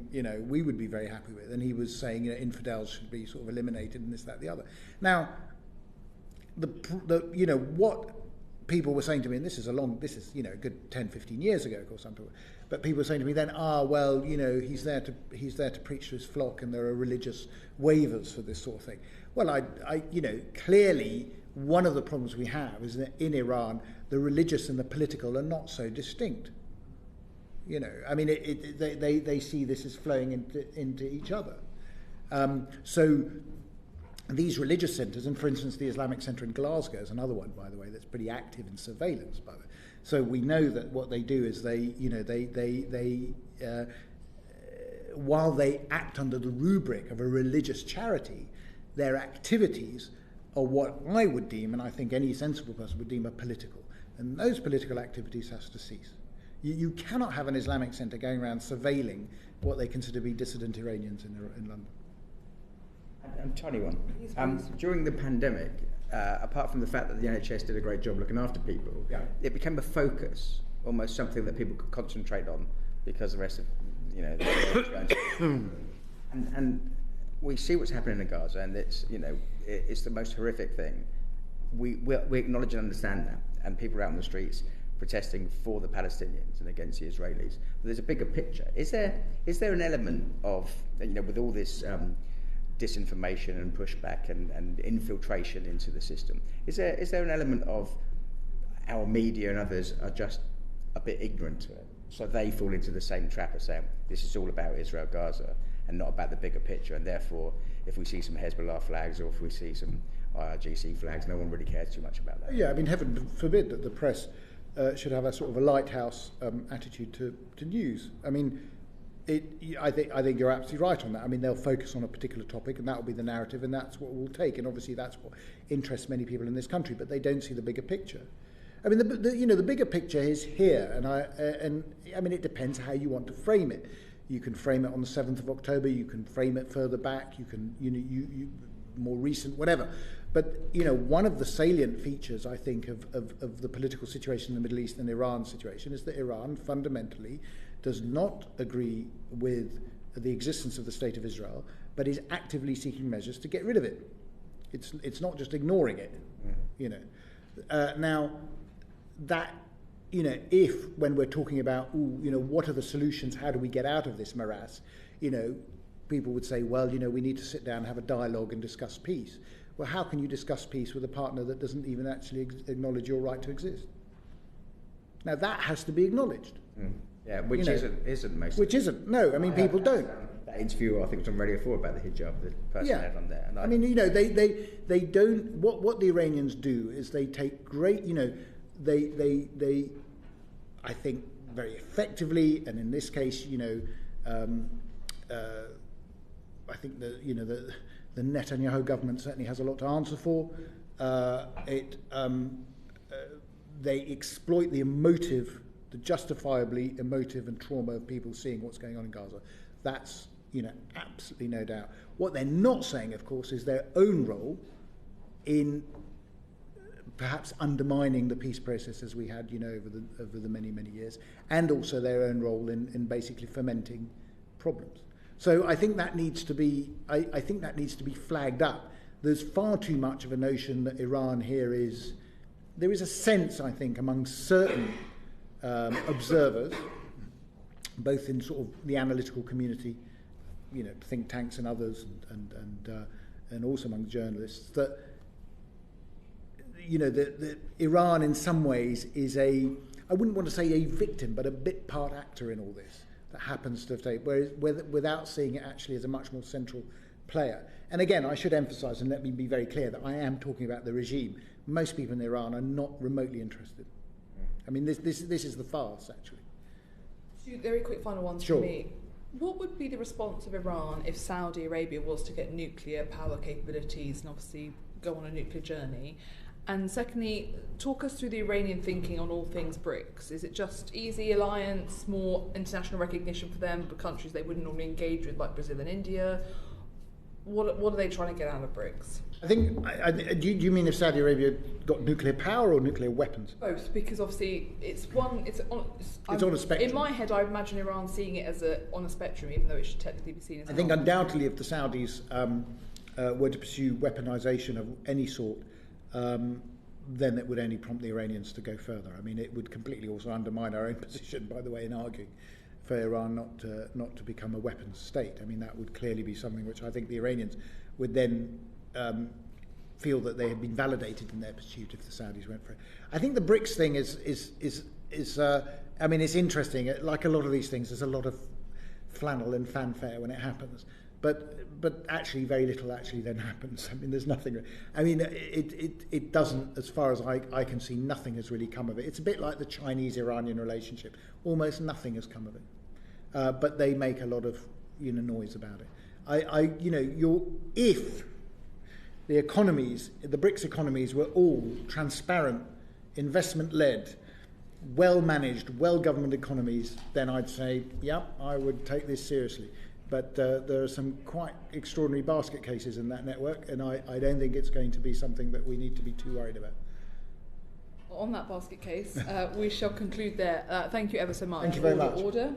we would be very happy with." And he was saying, infidels should be sort of eliminated and this, that, the other. Now, what people were saying to me, and this is a good 10, 15 years ago, of course, but people were saying to me then, he's there to preach to his flock, and there are religious waivers for this sort of thing. Well, I clearly one of the problems we have is that in Iran, the religious and the political are not so distinct. I mean, they see this as flowing into each other. So these religious centres, and for instance, the Islamic Centre in Glasgow is another one, by the way, that's pretty active in surveillance. By the way, so we know that what they do is they while they act under the rubric of a religious charity, their activities are what I would deem, and I think any sensible person would deem, are political. And those political activities has to cease. You cannot have an Islamic centre going around surveilling what they consider to be dissident Iranians in London. And tiny one. During the pandemic, apart from the fact that the NHS did a great job looking after people, it became a focus, almost something that people could concentrate on because the rest of the world's going to. And we see what's happening in Gaza, and it's the most horrific thing. We acknowledge and understand that, and people are out on the streets protesting for the Palestinians and against the Israelis. But there's a bigger picture. Is there an element of, with all this disinformation and pushback and infiltration into the system, is there an element of our media and others are just a bit ignorant to it, so they fall into the same trap of saying this is all about Israel, Gaza, and not about the bigger picture, and therefore if we see some Hezbollah flags or if we see some IRGC flags, no one really cares too much about that? Yeah, I mean, heaven forbid that the press should have a sort of a lighthouse attitude to news. I mean, I think you're absolutely right on that. I mean, they'll focus on a particular topic, and that will be the narrative, and that's what we'll take. And obviously, that's what interests many people in this country. But they don't see the bigger picture. I mean, the bigger picture is here, and I mean, it depends how you want to frame it. You can frame it on the 7th of October. You can frame it further back. You can, you more recent, whatever. But one of the salient features, I think, of the political situation in the Middle East and Iran's situation is that Iran fundamentally does not agree with the existence of the State of Israel, but is actively seeking measures to get rid of it. It's not just ignoring it, Now, that if when we're talking about what are the solutions, how do we get out of this morass, people would say, well, we need to sit down and have a dialogue and discuss peace. Well, how can you discuss peace with a partner that doesn't even actually acknowledge your right to exist? Now that has to be acknowledged. Yeah, which isn't most. Which isn't. No, I mean, people don't. That interview, I think, was on Radio 4 about the hijab, the person had on there. And I mean, they don't. What the Iranians do is they take great, they I think very effectively, and in this case, I think the Netanyahu government certainly has a lot to answer for. They exploit the justifiably emotive and trauma of people seeing what's going on in Gaza. That's, absolutely no doubt. What they're not saying, of course, is their own role in perhaps undermining the peace process as we had, over the many, many years, and also their own role in basically fomenting problems. So I think that needs to be. I think that needs to be flagged up. There's far too much of a notion that Iran here is. There is a sense, I think, among certain observers, both in sort of the analytical community think tanks and others, and also among journalists, that that Iran in some ways is I wouldn't want to say a victim, but a bit part actor in all this that happens to have taken, without seeing it actually as a much more central player. And again, I should emphasise, and let me be very clear, that I am talking about the regime. Most people in Iran are not remotely interested. I mean, this is the farce, actually. Two very quick final ones Sure. for me. What would be the response of Iran if Saudi Arabia was to get nuclear power capabilities and obviously go on a nuclear journey? And secondly, talk us through the Iranian thinking on all things BRICS. Is it just easy alliance, more international recognition for them, for countries they wouldn't normally engage with, like Brazil and India? What are they trying to get out of BRICS? I think, do you mean if Saudi Arabia got nuclear power or nuclear weapons? Both, because obviously it's on a spectrum. In my head, I imagine Iran seeing it as on a spectrum, even though it should technically be seen as. I think undoubtedly, if the Saudis were to pursue weaponization of any sort, then it would only prompt the Iranians to go further. I mean, it would completely also undermine our own position, by the way, in arguing for Iran not to become a weapons state. I mean, that would clearly be something which I think the Iranians would then feel that they had been validated in their pursuit if the Saudis went for it. I think the BRICS thing is I mean, it's interesting. Like a lot of these things, there's a lot of flannel and fanfare when it happens, but actually very little actually then happens. I mean, there's nothing. I mean, it doesn't, as far as I can see, nothing has really come of it. It's a bit like the Chinese-Iranian relationship. Almost nothing has come of it, but they make a lot of noise about it. If the economies, the BRICS economies, were all transparent, investment-led, well-managed, well-governed economies, then I'd say, yeah, I would take this seriously. But there are some quite extraordinary basket cases in that network, and I don't think it's going to be something that we need to be too worried about. On that basket case, we shall conclude there. Thank you ever so much. Thank you very much. Order.